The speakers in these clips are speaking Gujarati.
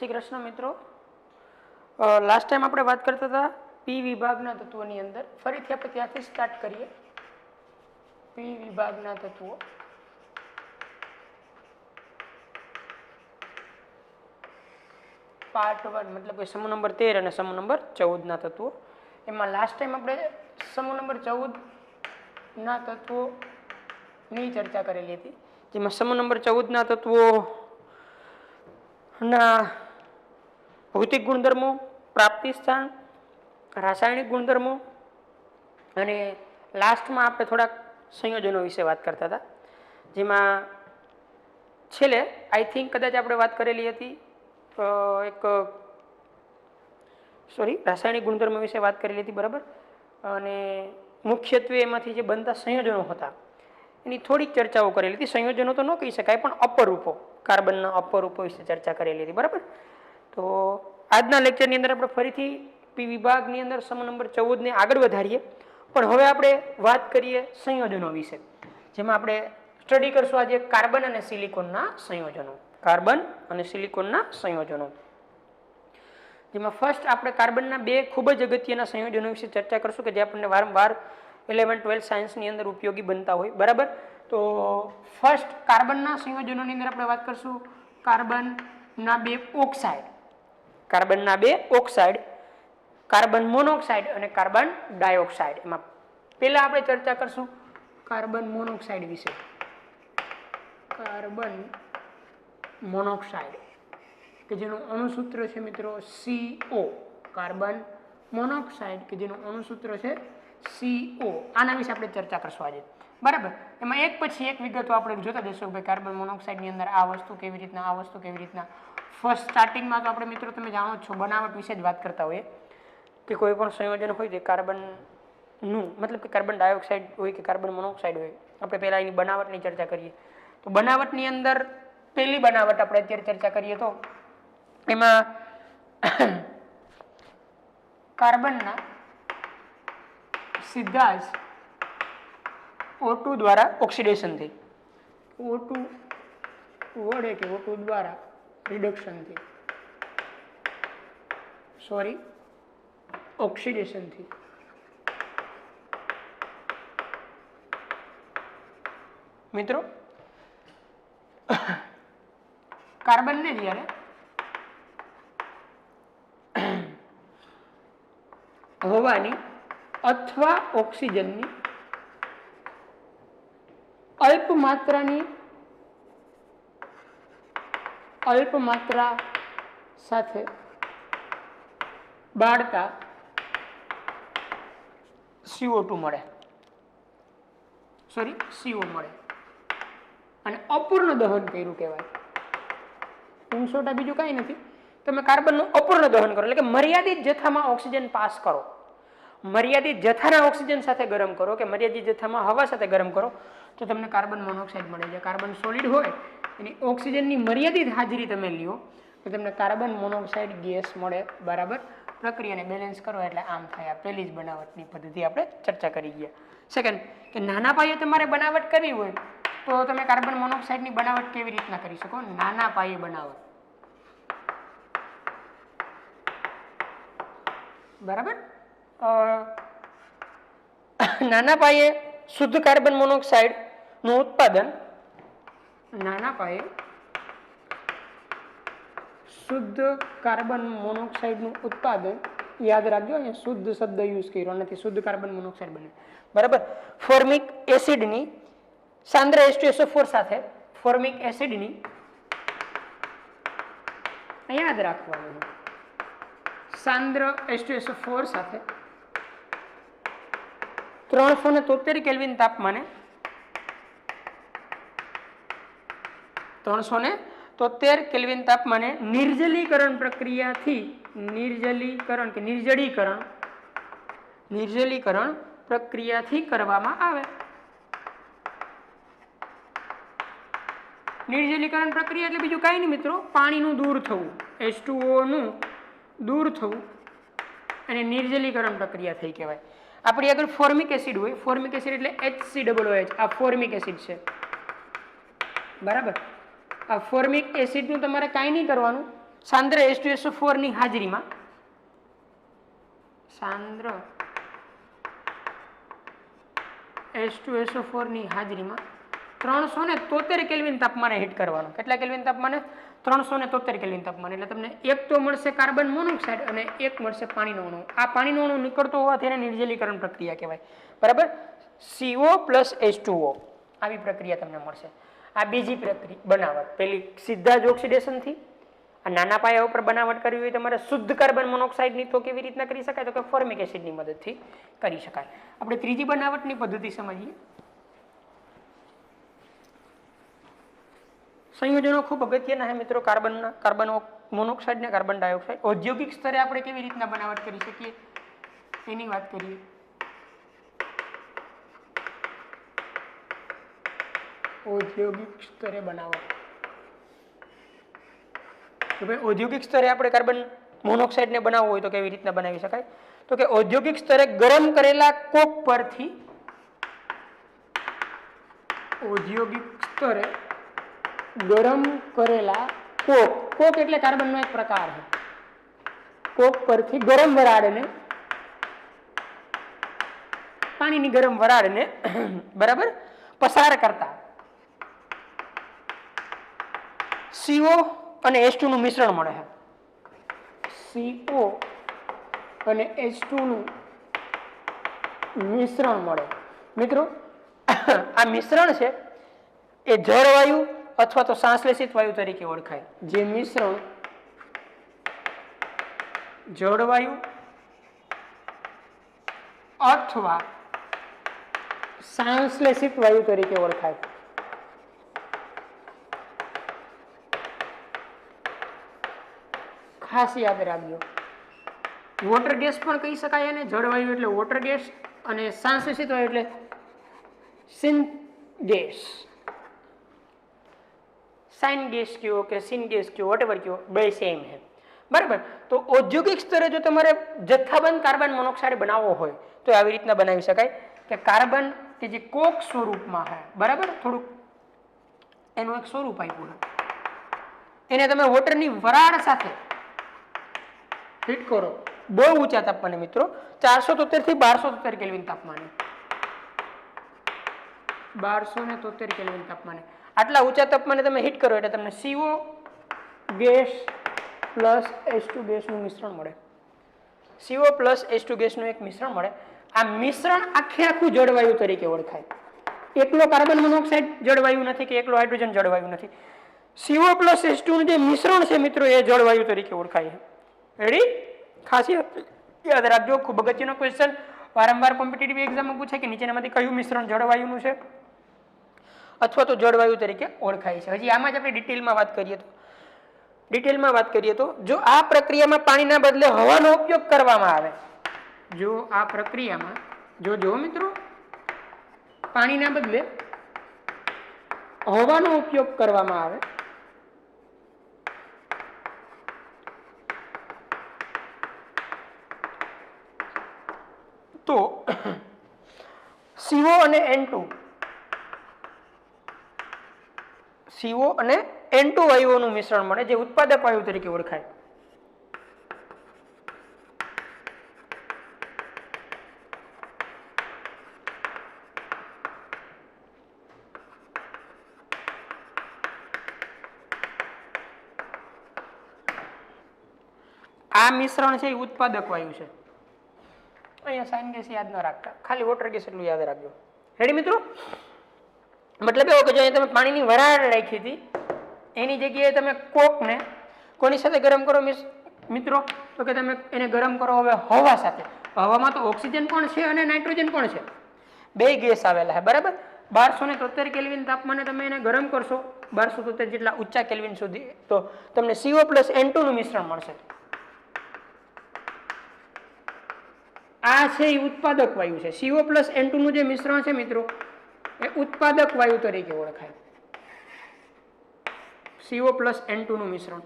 શ્રી કૃષ્ણ મિત્રો. લાસ્ટ ટાઈમ આપણે વાત કરતા હતા પી વિભાગના તત્વોની અંદર. ફરીથી આપણે ત્યાંથી સ્ટાર્ટ કરીએ. પી વિભાગના તત્વો. પાર્ટ 1 મતલબ કે સમૂહ નંબર 13 અને સમૂહ નંબર 14 ના તત્વો. એમાં લાસ્ટ ટાઈમ આપણે સમૂહ નંબર 14 ના તત્વોની ચર્ચા કરેલી હતી, જેમાં સમૂહ નંબર 14 ના તત્વો ના ભૌતિક ગુણધર્મો, પ્રાપ્તિ સ્થાન, રાસાયણિક ગુણધર્મો અને લાસ્ટમાં આપણે થોડાક સંયોજનો વિશે વાત કરતા હતા, જેમાં છેલ્લે આઈ થિંક કદાચ આપણે વાત કરેલી હતી રાસાયણિક ગુણધર્મો વિશે વાત કરેલી હતી, બરાબર. અને મુખ્યત્વે એમાંથી જે બનતા સંયોજનો હતા એની થોડીક ચર્ચાઓ કરેલી હતી. સંયોજનો તો ન કહી શકાય, પણ અપરૂપો, કાર્બનના અપરૂપો વિશે ચર્ચા કરેલી હતી, બરાબર. તો આજના લેક્ચરની અંદર આપણે ફરીથી પી વિભાગની અંદર સમૂહ નંબર 14 ને આગળ વધારીએ, પણ હવે આપણે વાત કરીએ સંયોજનો વિશે, જેમાં આપણે સ્ટડી કરશું આજે કાર્બન અને સિલિકોનના સંયોજનો. કાર્બન અને સિલિકોનના સંયોજનો, જેમાં ફર્સ્ટ આપણે કાર્બનના બે ખૂબ જ અગત્યના સંયોજનો વિશે ચર્ચા કરશું કે જે આપણને વારંવાર 11-12 સાયન્સની અંદર ઉપયોગી બનતા હોય, બરાબર. તો ફર્સ્ટ કાર્બનના સંયોજનોની અંદર આપણે વાત કરશું કાર્બનના બે ઓક્સાઇડ. કાર્બનના બે ઓક્સાઇડ, કાર્બન મોનોક્સાઇડ અને કાર્બન ડાયોક્સાઇડ. એમાં પહેલા આપણે ચર્ચા કરશું કાર્બન મોનોક્સાઇડ વિશે. કાર્બન મોનોક્સાઇડ કે જેનું અણુસૂત્ર છે મિત્રો CO. કાર્બન મોનોક્સાઇડ કે જેનું અણુસૂત્ર છે CO. આના વિશે આપણે ચર્ચા કરશું આજે, બરાબર. એમાં એક પછી એક વિગતો આપણે જોતા જઈશું કે ભાઈ કાર્બન મોનોક્સાઇડની અંદર આ વસ્તુ કેવી રીતના, આ વસ્તુ કેવી રીતના. ફર્સ્ટ સ્ટાર્ટિંગમાં તો આપણે મિત્રો તમે જાણો છો બનાવટ વિશે જ વાત કરતા હોઈએ કે કોઈ પણ સંયોજન હોય તે કાર્બનનું મતલબ કે કાર્બન ડાયોક્સાઇડ હોય કે કાર્બન મોનોક્સાઇડ હોય, આપણે પહેલા એની બનાવટની ચર્ચા કરીએ. તો બનાવટની અંદર પહેલી બનાવટ આપણે અત્યારે ચર્ચા કરીએ તો એમાં કાર્બનના સીધા જ O2 દ્વારા ઓક્સિડેશન થઈ, O2 વડે કે O2 દ્વારા રિડક્શન થઈ, ઓક્સિડેશન થી મિત્રો કાર્બનને જ્યારે હવાની અથવા ઓક્સિજનની અલ્પ માત્રા સાથે બાળતા CO2 મળે, CO મળે અને અપૂર્ણ દહન કર્યું કહેવાય. ઇનશોર્ટ બીજું કાંઈ નથી, તમે કાર્બનનું અપૂર્ણ દહન કરો એટલે કે મર્યાદિત જથ્થામાં ઓક્સિજન પાસ કરો, મર્યાદિત જથ્થાના ઓક્સિજન સાથે ગરમ કરો કે મર્યાદિત જથ્થામાં હવા સાથે ગરમ કરો તો તમને કાર્બન મોનોક્સાઇડ મળે. જે કાર્બન સોલિડ હોય એની ઓક્સિજનની મર્યાદિત હાજરી તમે લ્યો તો તમને કાર્બન મોનોક્સાઇડ ગેસ મળે, બરાબર. પ્રક્રિયાને બેલેન્સ કરો એટલે આમ થાય. આ પહેલી જ બનાવટની પદ્ધતિ આપણે ચર્ચા કરી ગયા. સેકન્ડ કે નાના પાયે તમારે બનાવટ કરવી હોય તો તમે કાર્બન મોનોક્સાઇડની બનાવટ કેવી રીતના કરી શકો? નાના પાયે બનાવટ, બરાબર. નાના પાયે શુદ્ધ કાર્બન મોનોક્સાઇડ નું ઉત્પાદન, નાના પાયે શુદ્ધ કાર્બન મોનોક્સાઇડનું ઉત્પાદન, યાદ રાખજો અહીંયા શુદ્ધ શબ્દ યુઝ કર્યો નથી, શુદ્ધ કાર્બન મોનોક્સાઇડ બને, બરાબર. ફોર્મિક એસિડની સાંદ્ર H2SO4 સાથે ફોર્મિક એસિડની યાદ રાખવાનું સાંદ્ર H2SO4 સાથે 373 કેલ્વિન તાપમાને 373 કેલ્વિન તાપમાને નિર્જલીકરણ પ્રક્રિયાથી નિર્જલીકરણ પ્રક્રિયાથી કરવામાં આવે. નિર્જલીકરણ પ્રક્રિયા એટલે બીજું કાંઈ નહીં મિત્રો, પાણીનું દૂર થવું, H2O નું દૂર થવું અને નિર્જલીકરણ પ્રક્રિયા થઈ કહેવાય. આપણી આગળ ફોર્મિક એસિડ હોય, ફોર્મિક એસિડ એટલે HCOOH, આ ફોર્મિક એસિડ છે, બરાબર. આ ફોર્મિક એસિડનું તમારે કાંઈ નહીં કરવાનું, સાંદ્ર H2SO4 ની હાજરીમાં સાંદ્ર H2SO4 ની હાજરીમાં 373 કેલ્વિન તાપમાને હીટ કરવાનો. કેટલા કેલ્વિન તાપમાને? 373 કેલ્વિન તાપમાને. એટલે તમને એક તો મળશે કાર્બન મોનોક્સાઇડ અને એક મળશે પાણીનો અણુ. આ પાણીનો અણુ નીકળતો હોવાથી એને નિર્જલીકરણ પ્રક્રિયા કહેવાય. બરાબર? CO પ્લસ H2O આવી પ્રક્રિયા તમને મળશે. આ બીજી પ્રક્રિયા બનાવટ. પેલી સીધા જ ઓક્સિડેશનથી. આ નાના પાયા ઉપર બનાવટ કરવી હોય તમારે શુદ્ધ કાર્બન મોનોક્સાઇડની તો કેવી રીતના કરી શકાય? તો કે ફોર્મિક એસિડની મદદથી કરી શકાય. આપણે ત્રીજી બનાવટની પદ્ધતિ સમજીએ. સંયોજનો ખૂબ અગત્યના છે મિત્રો કાર્બનના. કાર્બન મોનોક્સાઇડ ને કાર્બન ડાયોક્સાઇડ. ઔદ્યોગિક સ્તરે આપણે કેવી રીતના બનાવટ કરી શકીએ એની વાત કરીએ. ઔદ્યોગિક સ્તરે બનાવટ. તો ભાઈ ઔદ્યોગિક સ્તરે આપણે કાર્બન મોનોક્સાઇડ ને બનાવવું હોય તો કેવી રીતના બનાવી શકાય? તો કે ઔદ્યોગિક સ્તરે ગરમ કરેલા કોક પરથી ઔદ્યોગિક સ્તરે ગરમ કરેલા કોક એટલે કાર્બનનો એક પ્રકાર છે. કોક પરથી ગરમ વરાળને પાણીની ગરમ વરાળને બરાબર પસાર કરતા CO અને H2 નું મિશ્રણ મળે છે. CO અને H2 નું મિશ્રણ મળે. મિત્રો આ મિશ્રણ છે એ જળવાયુ અથવા તો શ્વાસલેશિત વાયુ તરીકે ઓળખાય. જે મિશ્રણ જળવાયુ અથવા શ્વાસલેશિત વાયુ તરીકે ઓળખાય. ખાસ યાદ રાખજો. વોટર ગેસ પણ કહી શકાય અને જળવાયુ એટલે વોટર ગેસ અને શ્વાસલેશિત વાયુ એટલે સિન ગેસ. સાઇન ગેસ કયો કે સિન ગેસ કયો વોટેવર કયો બે સેમ છે. બરાબર? તો ઔદ્યોગિક સ્તરે જો તમારે જથ્થાબંધ કાર્બન મોનોક્સાઇડ બનાવવો હોય તો આવી રીતના બનાવી શકાય કે કાર્બન કે જે કોક સ્વરૂપમાં છે. બરાબર? થોડુંક એનું એક સ્વરૂપ આપ્યું છે. એને તમે વોટરની વરાળ સાથે હીટ કરો બહુ ઊંચા તાપમાને મિત્રો 473 થી 1273 કેલ્વિન તાપમાને. 1273 કેલ્વિન તાપમાને આટલા ઊંચા તાપમાને તમે હીટ કરો એટલે તમને CO ગેસ પ્લસ H2 ગેસનું મિશ્રણ મળે. CO પ્લસ H2 ગેસનું એક મિશ્રણ મળે. આ મિશ્રણ આખું જળવાયુ તરીકે ઓળખાય. એકલો કાર્બન મોનોક્સાઇડ જળવાયુ નથી કે એકલો હાઇડ્રોજન જળવાયુ નથી. CO પ્લસ H2 નું જે મિશ્રણ છે મિત્રો એ જળવાયુ તરીકે ઓળખાય. રેડી? ખાસ યાદ રાખજો. ખૂબ અગત્યનો ક્વેશ્ચન વારંવાર કોમ્પિટિટિવ એક્ઝામમાં પૂછે કે નીચેનામાંથી કયું મિશ્રણ જળવાયુનું છે અથવા તો જળવાયુ તરીકે ઓળખાય છે. હજી આમાં જ આપણે ડિટેલમાં વાત કરીએ તો જો આ પ્રક્રિયામાં પાણીના બદલે હવાનો ઉપયોગ કરવામાં આવે, જો આ પ્રક્રિયામાં જો મિત્રો પાણીના બદલે હવાનો ઉપયોગ કરવામાં આવે તો CO અને N2 વાયુઓનું મિશ્રણ મળે જે ઉત્પાદક વાયુ તરીકે ઓળખાય. આ મિશ્રણ છે એ ઉત્પાદક વાયુ છે. અહીંયા સાઇન ગેસ યાદ ન રાખતા, ખાલી વોટર ગેસ એટલું યાદ રાખજો. રેડી મિત્રો? મતલબ એવો કે જો અહીંયા તમે પાણીની વરાળ રાખી હતી એની જગ્યાએ તમે કોકને કોની સાથે ગરમ કરો મિત્રો? તો કે તમે એને ગરમ કરો હવે હવા સાથે. હવામાં તો ઓક્સિજન પણ છે અને નાઇટ્રોજન પણ છે, બે ગેસ આવેલા છે. બરાબર? 1273 કેલ્વિન તાપમાને તમે એને ગરમ કરશો 1273 જેટલા ઊંચા કેલ્વિન સુધી તો તમને CO પ્લસ N2 નું મિશ્રણ મળશે. આ છે એ ઉત્પાદક વાયુ છે. CO પ્લસ N2 નું જે મિશ્રણ છે મિત્રો એ ઉત્પાદક વાયુ તરીકે ઓળખાય. CO પ્લસ N2 નું મિશ્રણ,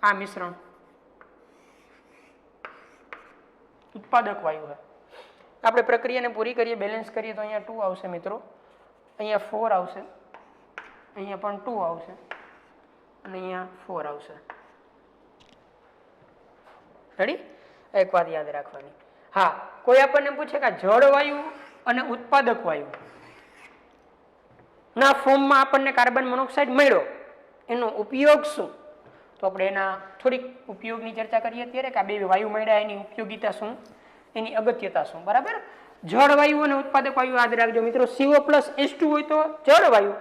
આ મિશ્રણ ઉત્પાદક વાયુ છે. આપણે પ્રક્રિયાને પૂરી કરીએ, બેલેન્સ કરીએ તો અહીંયા 2 આવશે મિત્રો, અહીંયા 4 આવશે, અહીંયા પણ 2 આવશે અને અહીંયા 4 આવશે. રેડી? એક વાત યાદ રાખવાની. હા, કોઈ આપણને પૂછે કે જળવાયુ અને ઉત્પાદક વાયુ ના ફોર્મમાં આપણને કાર્બન મોનોક્સાઇડ મળ્યો, એનો ઉપયોગ શું? તો આપણે એના થોડીક ઉપયોગની ચર્ચા કરીએ અત્યારે કે આ બે વાયુ મળ્યા એની ઉપયોગિતા શું, એની અગત્યતા શું. બરાબર? જળવાયુ અને ઉત્પાદક વાયુ યાદ રાખજો મિત્રો. CO+H2 હોય તો જળવાયુ,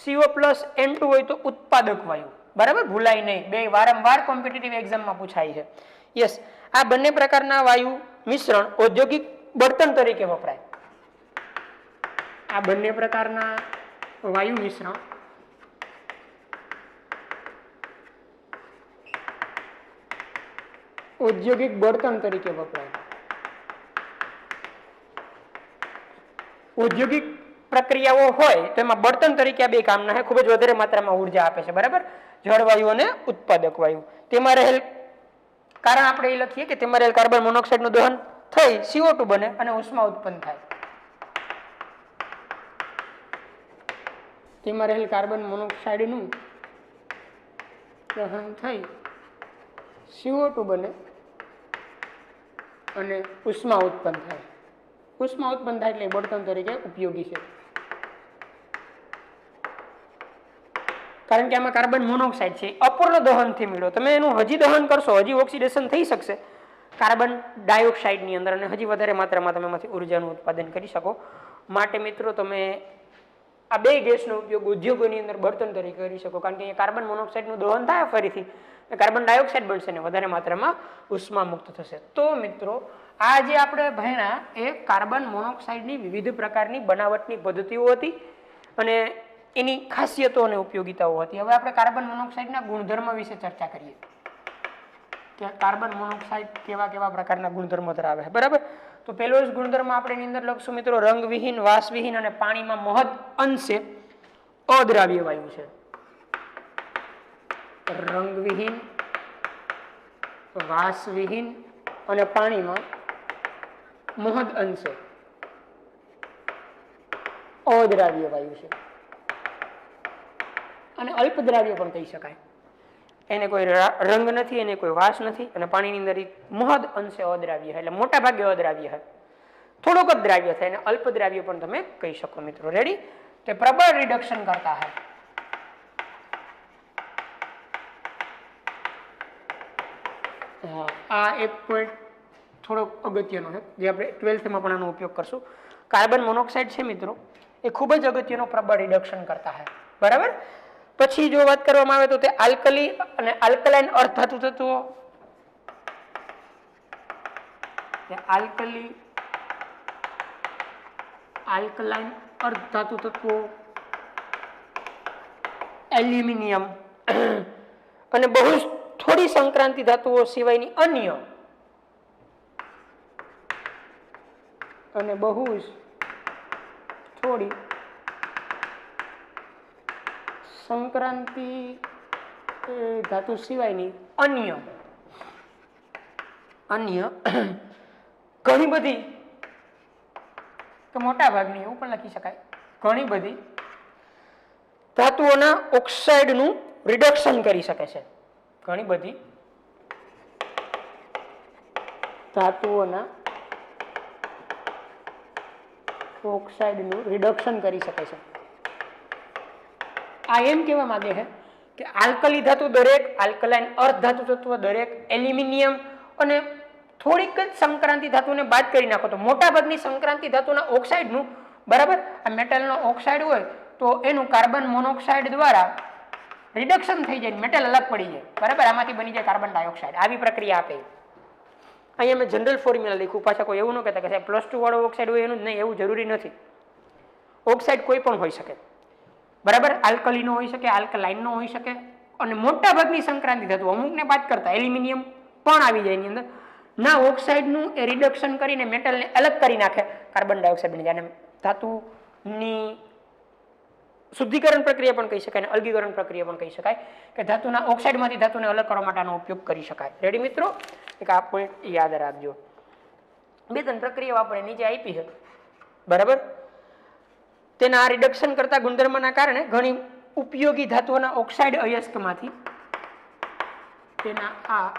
CO+N2 હોય તો ઉત્પાદક વાયુ. બરાબર? ભૂલાય નહીં, બે વારંવાર કોમ્પિટિટિવ એક્ઝામમાં પૂછાય છે. યસ, આ બંને પ્રકારના વાયુ મિશ્રણ ઔદ્યોગિક બળતણ તરીકે વપરાય. આ બંને પ્રકારના વાયુ મિશ્રણ ઔદ્યોગિક બળતણ તરીકે વપરાય. ઔદ્યોગિક પ્રક્રિયાઓ હોય તો એમાં બળતણ તરીકે આ બે કામના છે, ખૂબ જ વધારે માત્રામાં ઉર્જા આપે છે. બરાબર? જળવાયુ અને ઉત્પાદક વાયુ. તેમાં રહેલ કારણ આપણે એ લખીએ કે તેમાં રહેલ કાર્બન મોનોક્સાઇડનું દહન થઈ CO2 બને અને ઉષ્મા ઉત્પન્ન થાય. તેમાં રહેલ કાર્બન મોનોક્સાઇડનું દહન થઈ CO2 બને અને ઉષ્મા ઉત્પન્ન થાય. ઉષ્મા ઉત્પન્ન થાય એટલે બળતણ તરીકે ઉપયોગી છે. કારણ કે આમાં કાર્બન મોનોક્સાઇડ છે, અપૂર્ણ દહનથી મળ્યો. તમે એનું હજી દહન કરશો, હજી ઓક્સિડેશન થઈ શકશે કાર્બન ડાયોક્સાઇડની અંદર અને હજી વધારે માત્રામાં તમે એમાંથી ઉર્જાનું ઉત્પાદન કરી શકો. માટે મિત્રો તમે આ બે ગેસનો ઉપયોગ ઉદ્યોગોની અંદર બળતણ તરીકે કરી શકો, કારણ કે અહીંયા કાર્બન મોનોક્સાઇડનું દહન થાય ફરીથી કાર્બન ડાયોક્સાઇડ બનશે ને વધારે માત્રામાં ઉષ્મા મુક્ત થશે. તો મિત્રો આ જે આપણે ભણ્યા એ કાર્બન મોનોક્સાઇડની વિવિધ પ્રકારની બનાવટની પદ્ધતિઓ હતી અને એની ખાસિયતો અને ઉપયોગિતાઓ હતી. હવે આપણે કાર્બન મોનોક્સાઇડના ગુણધર્મ વિશે ચર્ચા કરીએ કે કાર્બન મોનોક્સાઇડ કેવા કેવા પ્રકારના ગુણધર્મો ધરાવે છે. બરાબર? તો પહેલો જ ગુણધર્મ આપણે એની અંદર લખશું મિત્રો, રંગવિહીન, વાસવિહીન અને પાણીમાં મહદ અંશે અદ્રાવ્ય વાયુ છે. રંગવિહીન, વાસવિહીન અને પાણીમાં મહદ અંશે અદ્રાવ્ય વાયુ છે. અને અલ્પદ્રાવ્ય પણ કહી શકાય. એને કોઈ રંગ નથી, એને કોઈ વાસ નથી અને પાણીની અંદર મહદ અંશે અદ્રાવ્ય છે, એટલે મોટા ભાગે અદ્રાવ્ય છે, થોડોક જ દ્રાવ્ય થાય અને અલ્પદ્રાવ્ય પણ તમે કહી શકો મિત્રો. રેડી? તે પ્રબળ રિડક્શન કરતા है. આ એક પોઈન્ટ થોડો અગત્યનો છે જે આપણે 12th માં પણ આનો ઉપયોગ કરશું. કાર્બન મોનોક્સાઇડ છે મિત્રો એ ખૂબ જ અગત્યનો પ્રબળ રિડક્શન કરતા है. બરાબર? પછી જો વાત કરવામાં આવે તો તે આલ્કલી અને આલ્કલાઇન અર્ધધાતુ તત્વો, આલ્કલી આલ્કલાઇન અર્ધધાતુ તત્વો, એલ્યુમિનિયમ અને બહુ થોડી સંક્રાંતિ ધાતુઓ સિવાયની અન્ય અને બહુ જ થોડી સંક્રાંતિ ધાતુ સિવાયની અન્ય ઘણી બધી કે મોટા ભાગની એવું પણ લખી શકાય, ઘણી બધી ધાતુઓના ઓક્સાઇડનું રિડક્શન કરી શકે છે. ઘણી બધી ધાતુઓના ઓક્સાઇડનું રિડક્શન કરી શકે છે. આ એમ કહેવા માંગે છે કે આલ્કલી ધાતુ દરેક, આલ્કલાઇન અર્ધ ધાતુ તત્વ દરેક, એલ્યુમિનિયમ અને થોડીક જ સંક્રાંતિ ધાતુને બાદ કરી નાખો તો મોટા ભાગની સંક્રાંતિ ધાતુના ઓક્સાઇડનું, બરાબર, આ મેટલનો ઓક્સાઇડ હોય તો એનું કાર્બન મોનોક્સાઇડ દ્વારા રિડક્શન થઈ જાય, મેટલ અલગ પડી જાય. બરાબર? આમાંથી બની જાય કાર્બન ડાયોક્સાઇડ. આવી પ્રક્રિયા આપે. અહીંયા મેં જનરલ ફોર્મ્યુલા લખ્યું. પાછા કોઈ એવું ન કહેતા કે સાહેબ +2 વાળો ઓક્સાઇડ હોય એનું જ નહીં, એવું જરૂરી નથી. ઓક્સાઇડ કોઈ પણ હોઈ શકે. બરાબર? આલ્કલીનો હોઈ શકે, આલ્કલાઇનનો હોઈ શકે અને મોટા ભાગની સંક્રાંતિ ધાતુ અમુકને બાદ કરતા એલ્યુમિનિયમ પણ આવી જાય એની અંદર. ના ઓક્સાઇડનું એ રિડક્શન કરીને મેટલને અલગ કરી નાખે, કાર્બન ડાયોક્સાઇડ બની જાય. અને ધાતુની શુદ્ધિકરણ પ્રક્રિયા પણ કહી શકાય અને અલગીકરણ પ્રક્રિયા પણ કહી શકાય કે ધાતુના ઓક્સાઇડમાંથી ધાતુને અલગ કરવા માટેનો ઉપયોગ કરી શકાય. રેડી મિત્રો? એક આ પોઈન્ટ યાદ રાખજો. બે ત્રણ પ્રક્રિયાઓ આપણે નીચે આપી છે. બરાબર? તેના આ રિડક્શન કરતા ગુણધર્મના કારણે ઘણી ઉપયોગી ધાતુઓના ઓક્સાઇડ અયસ્કમાંથી તેના આ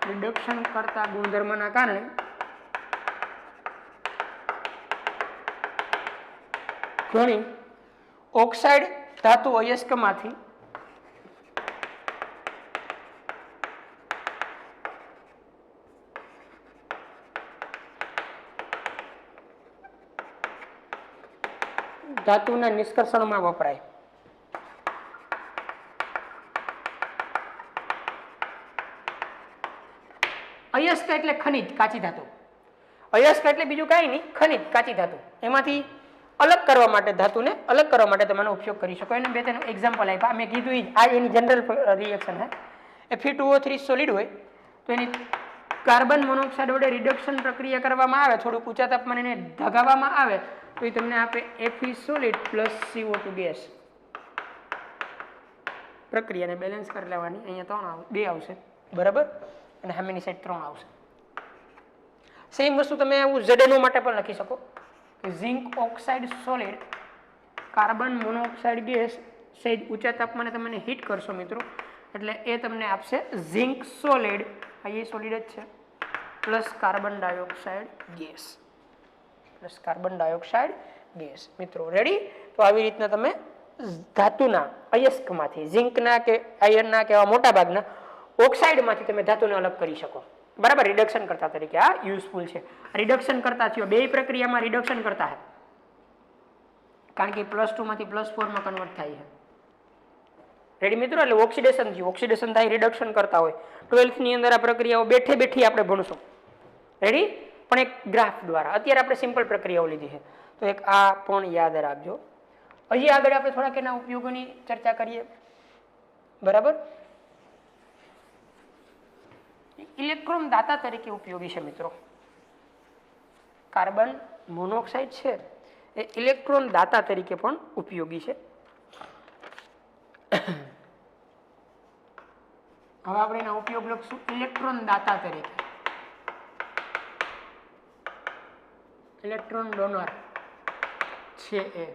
રિડક્શન કરતા ગુણધર્મના કારણે ઘણી ઓક્સાઇડ ધાતુ અયસ્કમાંથી ધાતુના નિષ્કર્ષણમાં વપરાય. અયસ્ક એટલે ખનિજ, કાચી ધાતુ. અયસ્ક એટલે બીજું કાંઈ નહીં, ખનિજ, કાચી ધાતુ. એમાંથી અલગ કરવા માટે, ધાતુને અલગ કરવા માટે તમે ઉપયોગ કરી શકો. એને બે ત્રણ એક્ઝામ્પલ આપ્યા. મેં કીધું આ એની જનરલ રિએક્શન છે. Fe2O3 સોલિડ હોય તો એની કાર્બન મોનોક્સાઇડ વડે રિડક્શન પ્રક્રિયા કરવામાં આવે, થોડુંક ઊંચા તાપમાને એને ધગાવવામાં આવે તો એ તમને આપે Fe solid plus CO2 gas. પ્રક્રિયાને બેલેન્સ કરી લેવાની. અહીંયા 2 આવશે, બરાબર, અને સામેની સાઈડ 3 આવશે. સેમ વસ્તુ તમે આવું ZNO માટે પણ લખી શકો કે zinc oxide solid carbon monoxide gas સહેજ ઊંચા તાપમાને તમે હીટ કરશો મિત્રો, એટલે એ તમને આપશે ઝિંક સોલિડ, આ એ સોલિડ જ છે, plus carbon dioxide gas, plus carbon dioxide gas. મિત્રો રેડી? તો આવી રીતના તમે ધાતુના અયસ્કમાંથી, ઝિંકના કે આયર્નના કે એવા મોટા ભાગના ઓક્સાઇડમાંથી તમે ધાતુને અલગ કરી શકો, બરાબર. રિડક્શન કરતા તરીકે આ યુઝફુલ છે. રિડક્શન કરતા થયો, બે પ્રક્રિયામાં રિડક્શન કરતા છે, કારણ કે +2 માંથી +4 માં કન્વર્ટ થાય છે. રેડી મિત્રો? એટલે ઓક્સિડેશન થયું, ઓક્સિડેશન થાય, રિડક્શન કરતા હોય. 12th ની અંદર આ પ્રક્રિયાઓ બેઠે બેઠી આપણે ભણશું. રેડી? પણ એક ગ્રાફ દ્વારા. અત્યારે આપણે સિમ્પલ પ્રક્રિયાઓ લીધી છે, તો એક આ પણ યાદ રાખજો. હજી આગળ આપણે થોડાક એના ઉપયોગોની ચર્ચા કરીએ, બરાબર. ઇલેક્ટ્રોન દાતા તરીકે ઉપયોગી છે મિત્રો. કાર્બન મોનોક્સાઇડ છે એ ઇલેક્ટ્રોન દાતા તરીકે પણ ઉપયોગી છે. હવે આપણે એનો ઉપયોગ લખશું ઇલેક્ટ્રોન દાતા તરીકે. ઇલેક્ટ્રોન ડોનર છે એ,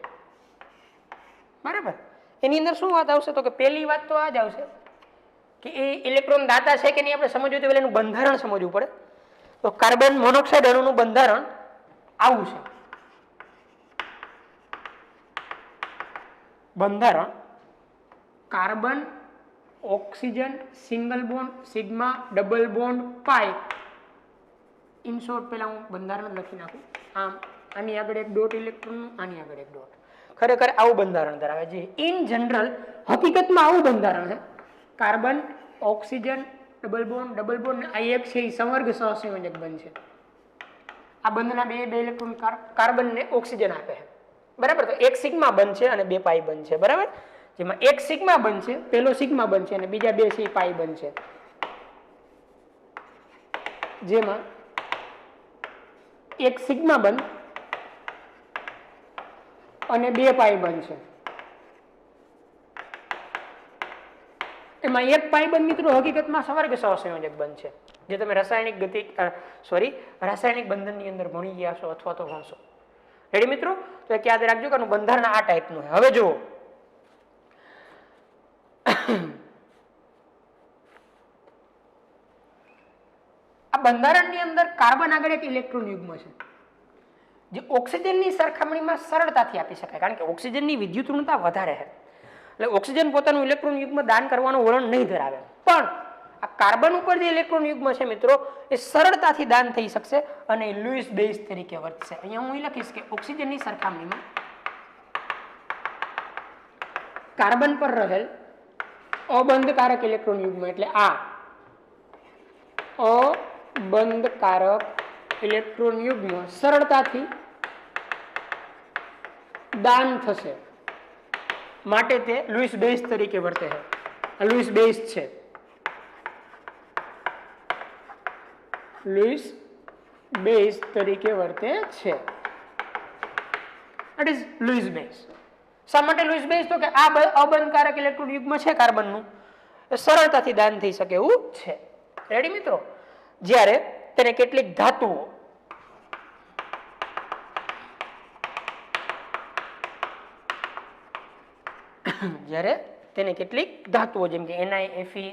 બરાબર. એની અંદર શું વાત આવશે તો કે પહેલી વાત તો આ જ આવશે કે એ ઇલેક્ટ્રોન દાતા છે કે નહીં આપણે સમજવું તો પહેલા એનું બંધારણ સમજવું પડે. તો કાર્બન મોનોક્સાઇડ અણુનું બંધારણ આવું છે. બંધારણ carbon, oxygen, single bond, sigma, double bond, pi. In short પહેલા હું બંધારણ લખી નાખું. આમ આની આગળ એક ડોટ ઇલેક્ટ્રોનનું, આની આગળ એક ડોટ. ખરેખર આવું બંધારણ ધરાવે છે. ઇન જનરલ હકીકતમાં આવું બંધારણ છે. કાર્બન, ઓક્સિજન, ડબલ બોન્ડ આ એક છે એ સંવર્ગ સહસંયોજક બંધ છે. આ બંધના બે ઇલેક્ટ્રોન કાર્બનને ઓક્સિજન આપે છે, બરાબર. તો એક સિગ્મા બંધ છે અને 2 પાઈ બંધ છે, બરાબર. જેમાં એક સિગ્મા બંધ છે, પહેલો સિગ્મા બંધ છે અને બીજા 2 છે પાઈ બંધ છે. જેમાં એક સિગ્મા બંધ અને 2 પાઈ બંધ છે. એમાં એક પાઈ બંધ મિત્રો હકીકતમાં સંવર્ગ સહસંયોજક બંધ છે, જે તમે રાસાયણિક બંધનની અંદર ભણી ગયા છો અથવા તો ભણશો. રેડી મિત્રો? તો એક યાદ રાખજો કે આનું બંધારણ આ ટાઈપનું છે. હવે જુઓ, આ બંધારણની અંદર કાર્બન આગળ એક ઇલેક્ટ્રોન યુગ્મ છે, જે ઓક્સિજનની સરખામણીમાં સરળતાથી આપી શકાય, કારણ કે ઓક્સિજનની વિદ્યુત ઋણતા વધારે છે. એટલે ઓક્સિજન પોતાનું ઇલેક્ટ્રોન યુગ્મ દાન કરવાનું વલણ નહીં ધરાવે, પણ આ કાર્બન ઉપર જે ઇલેક્ટ્રોન યુગ્મ છે મિત્રો એ સરળતાથી દાન થઈ શકશે અને લુઈસ બેઝ તરીકે વર્તશે. અહીંયા હું લખીશ કે ઓક્સિજનની સરખામણીમાં કાર્બન પર રહેલ અબંધકારક ઇલેક્ટ્રોન યુગ્મ, એટલે આ અબંધકારક ઇલેક્ટ્રોન યુગ્મ સરળતાથી દાન થશે, માટે તે લુઈસ બેઝ તરીકે વર્તે છે. આ લુઈસ બેઝ છે, લુઈસ બેઝ તરીકે વર્તે છે. It is Louis base. શા માટે લુઈસ બેઝ? તો કે આ અબંધકારક ઇલેક્ટ્રોન યુગ્મ છે કાર્બનનું, એ સરળતાથી દાન થઈ શકે એવું છે. રેડી મિત્રો? જ્યારે તેને કેટલીક ધાતુઓ જેમ કે NiFe,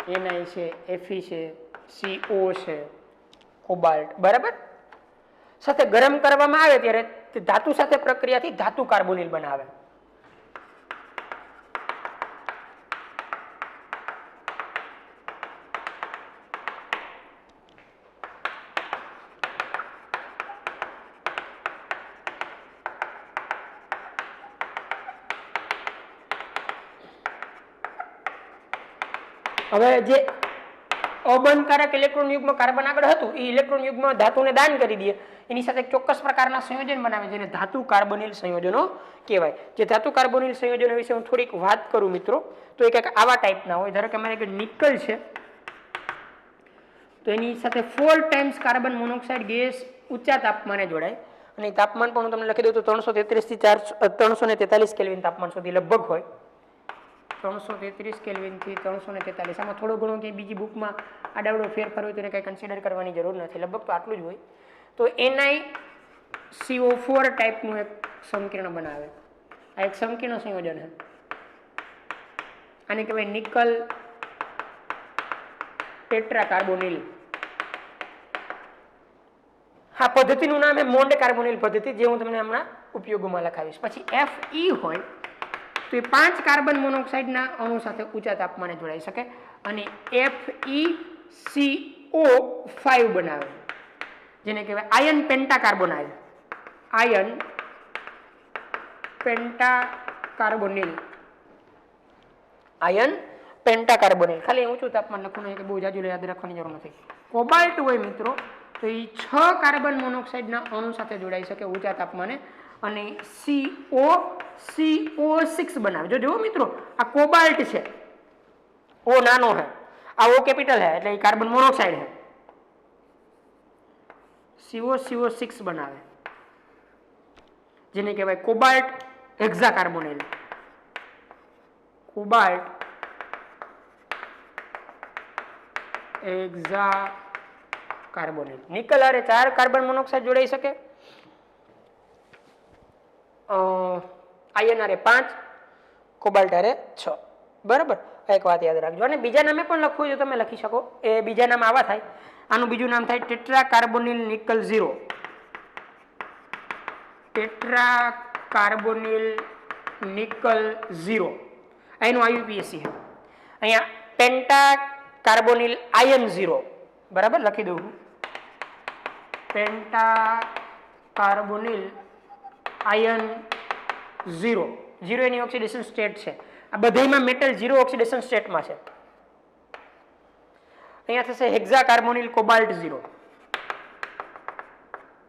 Na છે, Fe છે, CO છે, કોબાલ્ટ, બરાબર. સાથે ગરમ કરવામાં આવે ત્યારે તે ધાતુ સાથે પ્રક્રિયાથી ધાતુ કાર્બોનિલ બનાવે. હવે જે અબંધકારક ઇલેક્ટ્રોન યુગ્મ કાર્બન આગળ હતું એ ઇલેક્ટ્રોન યુગ્મ ધાતુને દાન કરી દે, એની સાથે ચોક્કસ પ્રકારના સંયોજન બનાવે જેને ધાતુ કાર્બોનિલ સંયોજનો કહેવાય. જે ધાતુ કાર્બોનિલ સંયોજનો વિશે હું થોડીક વાત કરું મિત્રો, તો એ કંઈક આવા ટાઈપના હોય. ધારો કે અમારે નિકલ છે તો એની સાથે 4 ટાઈમ્સ કાર્બન મોનોક્સાઇડ ગેસ ઊંચા તાપમાને જોડાય, અને તાપમાન પણ હું તમને લખી દઉં તો 333 થી 343 કેલ્વિન તાપમાન સુધી લગભગ હોય. 333 કેલ્વિન થી 343. આમાં થોડો ઘણો કે બીજી બુકમાં આડાવડો ફેરફાર હોય તો એને કંઈ કન્સિડર કરવાની જરૂર નથી, લગભગ તો આટલું જ હોય. તો NiCO4 ટાઈપનું એક સંકીર્ણ બનાવે. આ એક સંકીર્ણ સંયોજન છે. આને કહેવાય નિકલ ટેટ્રાકાર્બોનિલ. હા, પદ્ધતિનું નામ છે મોન્ડ કાર્બોનિલ પદ્ધતિ, જે હું તમને હમણાં ઉપયોગમાં લખાવીશ. પછી Fe હોય તો એ 5 કાર્બન મોનોક્સાઇડના અણુ સાથે ઊંચા તાપમાને જોડાઈ શકે અને FeCO5 બનાવે, જેને કહેવાય આયન પેન્ટાકાર્બોનાઇલ. આયન પેન્ટાકાર્બોનિલ. આયન પેન્ટાકાર્બોનિલ. ખાલી ઊંચું તાપમાન લખવાનું છે કે બહુ જાજુ યાદ રાખવાની જરૂર નથી. કોબાલ્ટ હોય મિત્રો તો એ 6 કાર્બન મોનોક્સાઇડના અણુ સાથે જોડાઈ શકે ઊંચા તાપમાને અને CO6 બનાવે. જો જુઓ મિત્રો, આ કોબાલ્ટ છે, O નાનો છે, આ O કેપિટલ છે એટલે એ કાર્બન મોનોક્સાઇડ છે. CO6 બનાવે જેને કહેવાય કોબાલ્ટ હેક્સાકાર્બોનિલ. કોબાલ્ટ હેક્સાકાર્બોનિલ. નિકલ હારે 4 કાર્બન મોનોક્સાઇડ જોડાઈ શકે, આયન હારે 5, કોબાલ્ટ હારે 6. બરાબર, એક વાત યાદ રાખજો. અને બીજા નામે પણ લખવું હોય તો તમે લખી શકો. એ બીજા નામ આવા થાય. આનું બીજું નામ થાય ટેટ્રાકાર્બોનિલ નિકલ 0. ટેટ્રાકાર્બોનિલ નિકલ 0 એનું IUPAC છે. અહીંયા પેન્ટાકાર્બોનિલ આયન 0. બરાબર, લખી દઉં. પેન્ટાકાર્બોનિલ આયન 0. 0 એની ઓક્સિડેશન સ્ટેટ છે. આ બધામાં મેટલ 0 ઓક્સિડેશન સ્ટેટમાં છે. અહીંયા થશે હેક્સાકાર્બોનિલ કોબાલ્ટ 0.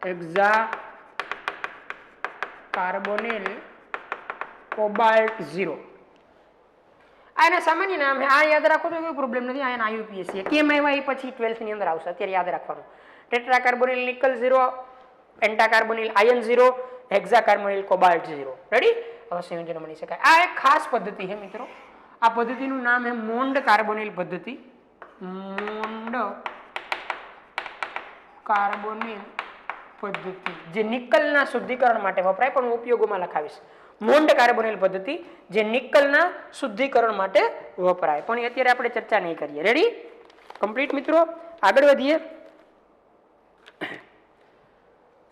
હેક્સાકાર્બોનિલ કોબાલ્ટ 0. આ એના સામાન્ય નામ છે. આ યાદ રાખો તો કોઈ પ્રોબ્લેમ નથી. આ IUPAC કેમ આવ્યા એ પછી 12th ની અંદર આવશે, અત્યારે યાદ રાખવાનું. ટેટ્રાકાર્બોનિલ નિકલ 0, પેન્ટાકાર્બોનિલ આયન 0, હેક્સાકાર્બોનિલ કોબાલ્ટ 0. રેડી? હવે સંયોજનો બની શકાય. આ એક ખાસ પદ્ધતિ છે મિત્રો. આ પદ્ધતિનું નામ છે મોન્ડ કાર્બોનિલ પદ્ધતિ. મોન્ડ કાર્બોનિલ પદ્ધતિ, જે નિકલના શુદ્ધિકરણ માટે વપરાય, પણ હું ઉપયોગોમાં લખાવીશ. મોન્ડ કાર્બોનિલ પદ્ધતિ જે નિકલના શુદ્ધિકરણ માટે વપરાય, પણ અત્યારે આપણે ચર્ચા નહીં કરીએ. રેડી? કમ્પ્લીટ મિત્રો, આગળ વધીએ.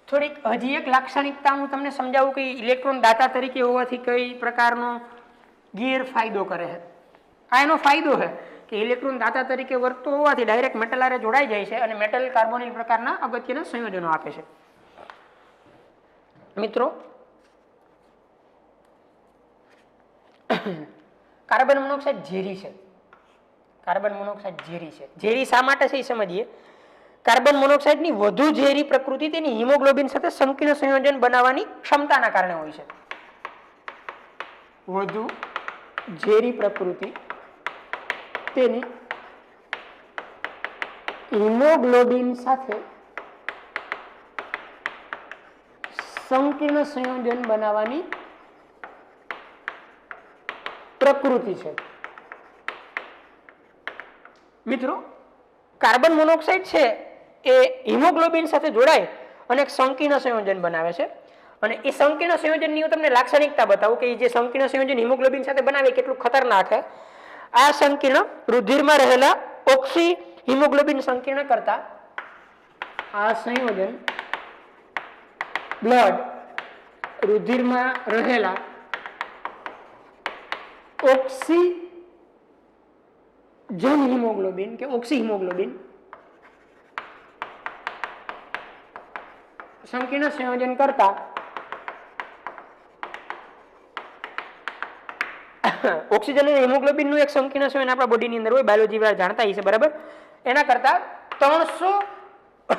થોડીક હજી એક લાક્ષણિકતા હું તમને સમજાવું કે ઇલેક્ટ્રોન દાતા તરીકે હોવાથી કઈ પ્રકારનો ગેરફાયદો કરે છે. આ એનો ફાયદો છે કે ઇલેક્ટ્રોન દાતા તરીકે વર્તતો હોવાથી ડાયરેક્ટ મેટલ હારે જોડાઈ જાય છે અને મેટલ કાર્બોનિલ પ્રકારના અગત્યના સંયોજનો આપે છે. મિત્રો, કાર્બન મોનોક્સાઇડ ઝેરી છે. કાર્બન મોનોક્સાઇડ ઝેરી છે. ઝેરી શા માટે છે એ સમજીએ. કાર્બન મોનોક્સાઇડની વધુ ઝેરી પ્રકૃતિ તેની હિમોગ્લોબિન સાથે સંકીર્ણ સંયોજન બનાવવાની ક્ષમતાના કારણે હોય છે. વધુ ઝેરી પ્રકૃતિ તેની હિમોગ્લોબિન સાથે સંકીર્ણ સંયોજન બનાવવાની પ્રકૃતિ છે. મિત્રો, કાર્બન મોનોક્સાઇડ છે એ હિમોગ્લોબિન સાથે જોડાય અને એક સંકીર્ણ સંયોજન બનાવે છે. અને એ સંકીર્ણ સંયોજનની હું તમને લાક્ષણિકતા બતાવું કે જે સંકીર્ણ સંયોજન હિમોગ્લોબિન સાથે બનાવે કેટલું ખતરનાક છે. આ સંકીર્ણ રુધિરમાં રહેલા ઓક્સી હિમોગ્લોબિન સંકીર્ણ કરતા આ સંયોજન બ્લડ રુધિરમાં રહેલા ઓક્સિજન હિમોગ્લોબિન કે ઓક્સી હિમોગ્લોબિન સંકીર્ણ સંયોજન કરતા ઓક્સિજન અને હિમોગ્લોબિન નું એક સંકીર્ણ સંયોજન આપણા બોડીની અંદર હોય, બાયોલોજી વાળા જાણતા હશે બરાબર, એના કરતા 300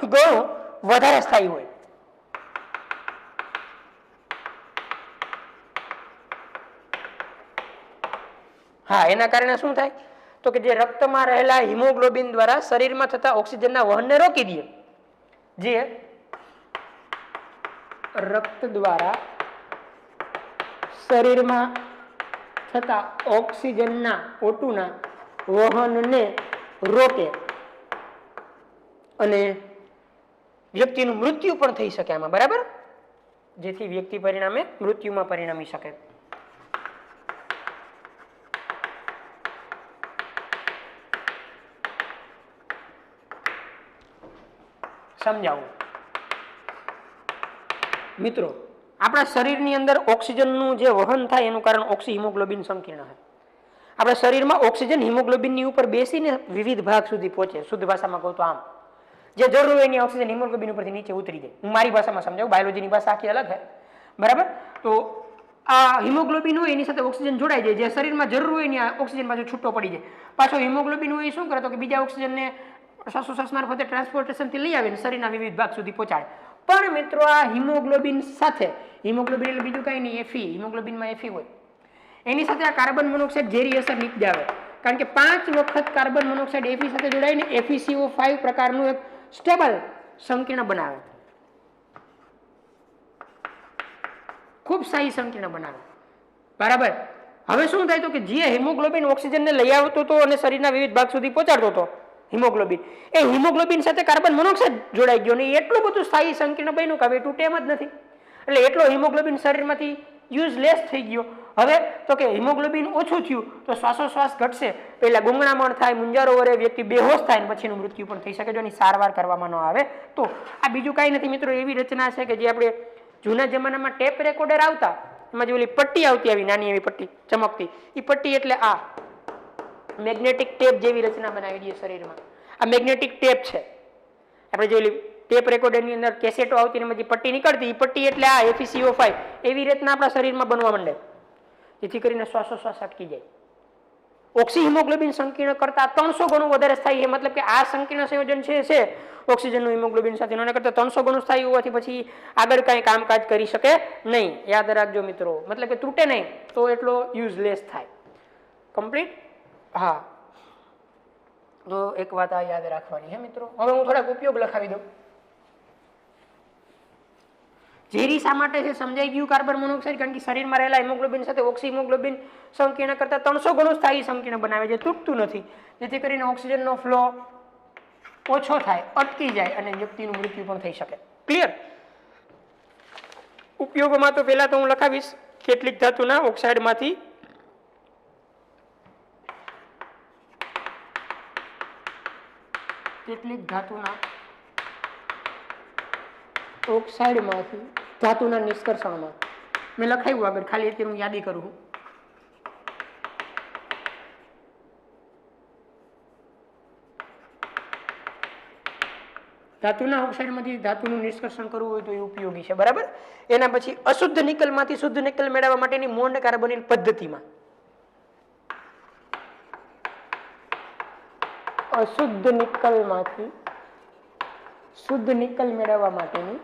ગણું વધારે સ્થાયી હોય. હા, એના કારણે શું થાય તો કે જે રક્તમાં રહેલા હિમોગ્લોબિન દ્વારા શરીરમાં થતા ઓક્સિજનના વહનને રોકી દે, જે રક્ત દ્વારા શરીરમાં થતા ઓક્સિજનના O2ના વહનને રોકે અને વ્યક્તિનું મૃત્યુ પણ થઈ શકે આમાં બરાબર, જેથી વ્યક્તિ પરિણામે મૃત્યુમાં પરિણમી શકે. સમજાવું મિત્રો, આપણા શરીરની અંદર ઓક્સિજનનું જે વહન થાય એનું કારણ ઓક્સી હિમોગ્લોબિન સંકીર્ણ છે. આપણા શરીરમાં ઓક્સિજન હિમોગ્લોબિનની ઉપર બેસીને વિવિધ ભાગ સુધી પહોંચે. શુદ્ધ ભાષામાં કહું તો આમ, જે જરૂર હોય એની ઓક્સિજન હિમોગ્લોબિન ઉપરથી નીચે ઉતરી જાય. હું મારી ભાષામાં સમજાવું, બાયોલોજીની ભાષા આખી અલગ છે બરાબર. તો આ હિમોગ્લોબિન હોય એની સાથે ઓક્સિજન જોડાઈ જાય, જે શરીરમાં જરૂર હોય એની ઓક્સિજન પાછો છૂટો પડી જાય. પાછો હિમોગ્લોબિન હોય એ શું કરે તો કે બીજા ઓક્સિજનને શ્વાસોશ્વાસ મારફતે ટ્રાન્સપોર્ટેશનથી લઈ આવીને શરીરના વિવિધ ભાગ સુધી પહોંચાડે. પણ મિત્રો આ હિમોગ્લોબિન સાથે, હિમોગ્લોબિન એટલે બીજું કઈ નહીં, એફી, હિમોગ્લોબિનમાં એફી હોય, એની સાથે આ કાર્બન મોનોક્સાઇડ ઝેરી અસર નિપજાવે. કારણ કે 5 વખત કાર્બન મોનોક્સાઇડ એફી સાથે જોડાઈને FeCO5 પ્રકારનું એક સ્ટેબલ સંકીર્ણ બનાવે, ખૂબ સારી સંકીર્ણ બનાવે બરાબર. હવે શું થાય તો કે જે હિમોગ્લોબિન ઓક્સિજનને લઈ આવતો હતો અને શરીરના વિવિધ ભાગ સુધી પહોંચાડતો હતો હિમોગ્લોબિન, એ હિમોગ્લોબિન સાથે કાર્બન મોનોક્સાઇડ જોડાઈ ગયો ને એટલું બધું સ્થાયી સંકીર્ણ બન્યું કે હવે તૂટે એમ જ નથી. એટલે એટલો હિમોગ્લોબિન શરીરમાંથી યુઝલેસ થઈ ગયો. હવે તો કે હિમોગ્લોબિન ઓછું થયું તો શ્વાસોશ્વાસ ઘટશે, પહેલા ગુંગળામણ થાય, મુંજારો વરે, વ્યક્તિ બેહોશ થાય અને પછીનું મૃત્યુ પણ થઈ શકે જો એની સારવાર કરવામાં ન આવે તો. આ બીજું કાંઈ નથી મિત્રો, એવી રચના છે કે જે આપણે જૂના જમાનામાં ટેપ રેકોર્ડર આવતા એમાં જે ઓલી પટ્ટી આવતી આવી નાની એવી પટ્ટી ચમકતી, એ પટ્ટી એટલે આ મેગ્નેટિક ટેપ જેવી રચના બનાવી દઈએ શરીરમાં. આ મેગ્નેટિક ટેપ છે. આપણે જે ઓલી ટેપ રેકોર્ડરની અંદર કેસેટો આવતી એમાં જે પટ્ટી નીકળતી, એ પટ્ટી એટલે આ FeCO5 એવી રીતના આપણા શરીરમાં બનવા માંડે, જેથી કરીને શ્વાસોશ્વાસ અટકી જાય. ઓક્સી હિમોગ્લોબિન સંકીર્ણ કરતા 300 ગણું વધારે સ્થાયી છે. મતલબ કે આ સંકીર્ણ સંયોજન છે ઓક્સિજનનું હિમોગ્લોબિન સાથે એના કરતા 300 ગણું સ્થાયી હોવાથી પછી આગળ કાંઈ કામકાજ કરી શકે નહીં. યાદ રાખજો મિત્રો, મતલબ કે તૂટે નહીં તો એટલો યુઝલેસ થાય. કમ્પ્લીટ? હા, તો એક વાત આ યાદ રાખવાની છે મિત્રો. હવે હું થોડાક ઉપયોગ લખાવી દઉં. ઝેરી શા માટે છે સમજાઈ ગયું. કાર્બન મોનોક્સાઇડ કારણ કે શરીરમાં રહેલા હિમોગ્લોબિન સાથે ઓક્સી હિમોગ્લોબિન સંકીર્ણ કરતા 300 ગણું સ્થાયી સંકીર્ણ બનાવે છે, તૂટતું નથી, જેથી કરીને ઓક્સિજનનો ફ્લો ઓછો થાય, અટકી જાય અને વ્યક્તિનું મૃત્યુ પણ થઈ શકે. ક્લિયર? ઉપયોગોમાં તો પહેલા તો હું લખાવીશ કેટલીક ધાતુના ઓક્સાઇડમાંથી ઓક્સાઇડમાંથી ધાતુના નિષ્કર્ષણમાં મેં લખાયું આગળ, ખાલી અત્યારે હું યાદી કરું છું. ધાતુના ઓક્સાઇડમાંથી ધાતુનું નિષ્કર્ષણ કરવું હોય તો એ ઉપયોગી છે બરાબર. એના પછી અશુદ્ધ નિકલમાંથી શુદ્ધ નિકલ મેળવવા માટેની મોન્ડ કાર્બોનિલ પદ્ધતિમાં અશુદ્ધ નિકલમાંથી શુદ્ધ નિકલ મેળવવા માટેની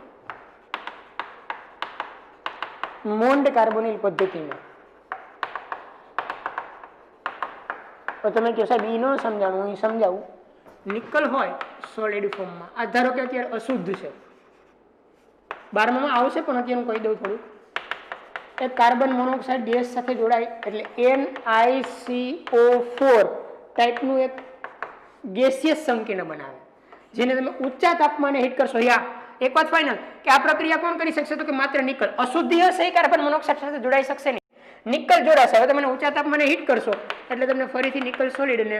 મોન્ડ કાર્બોનિલ પદ્ધતિમાં. તો તમે કહો સાહેબ એ ન સમજાણું, હું સમજાવું. નિકલ હોય સોલિડ ફોર્મમાં, આ ધારો કે અત્યારે અશુદ્ધ છે, 12માં આવશે પણ અત્યારે હું કહી દઉં થોડું. એ કાર્બન મોનોક્સાઇડ ગેસ સાથે જોડાય એટલે NiCO4 ટાઈપનું એક ગેસિયસ સંકીર્ણ બનાવે, જેને તમે ઊંચા તાપમાને હીટ કરશો. યા એક વાત ફાઇનલ કે આ પ્રક્રિયા કોણ કરી શકશે તો કે માત્ર નિકલ. અશુદ્ધિ હશે એ કાર્બન મોનોક્સાઇડ સાથે જોડાઈ શકશે નહીં, નિકલ જોડાશે. હવે તમે ઊંચા તાપમાને હીટ કરશો એટલે તમને ફરીથી નિકલ સોલિડ અને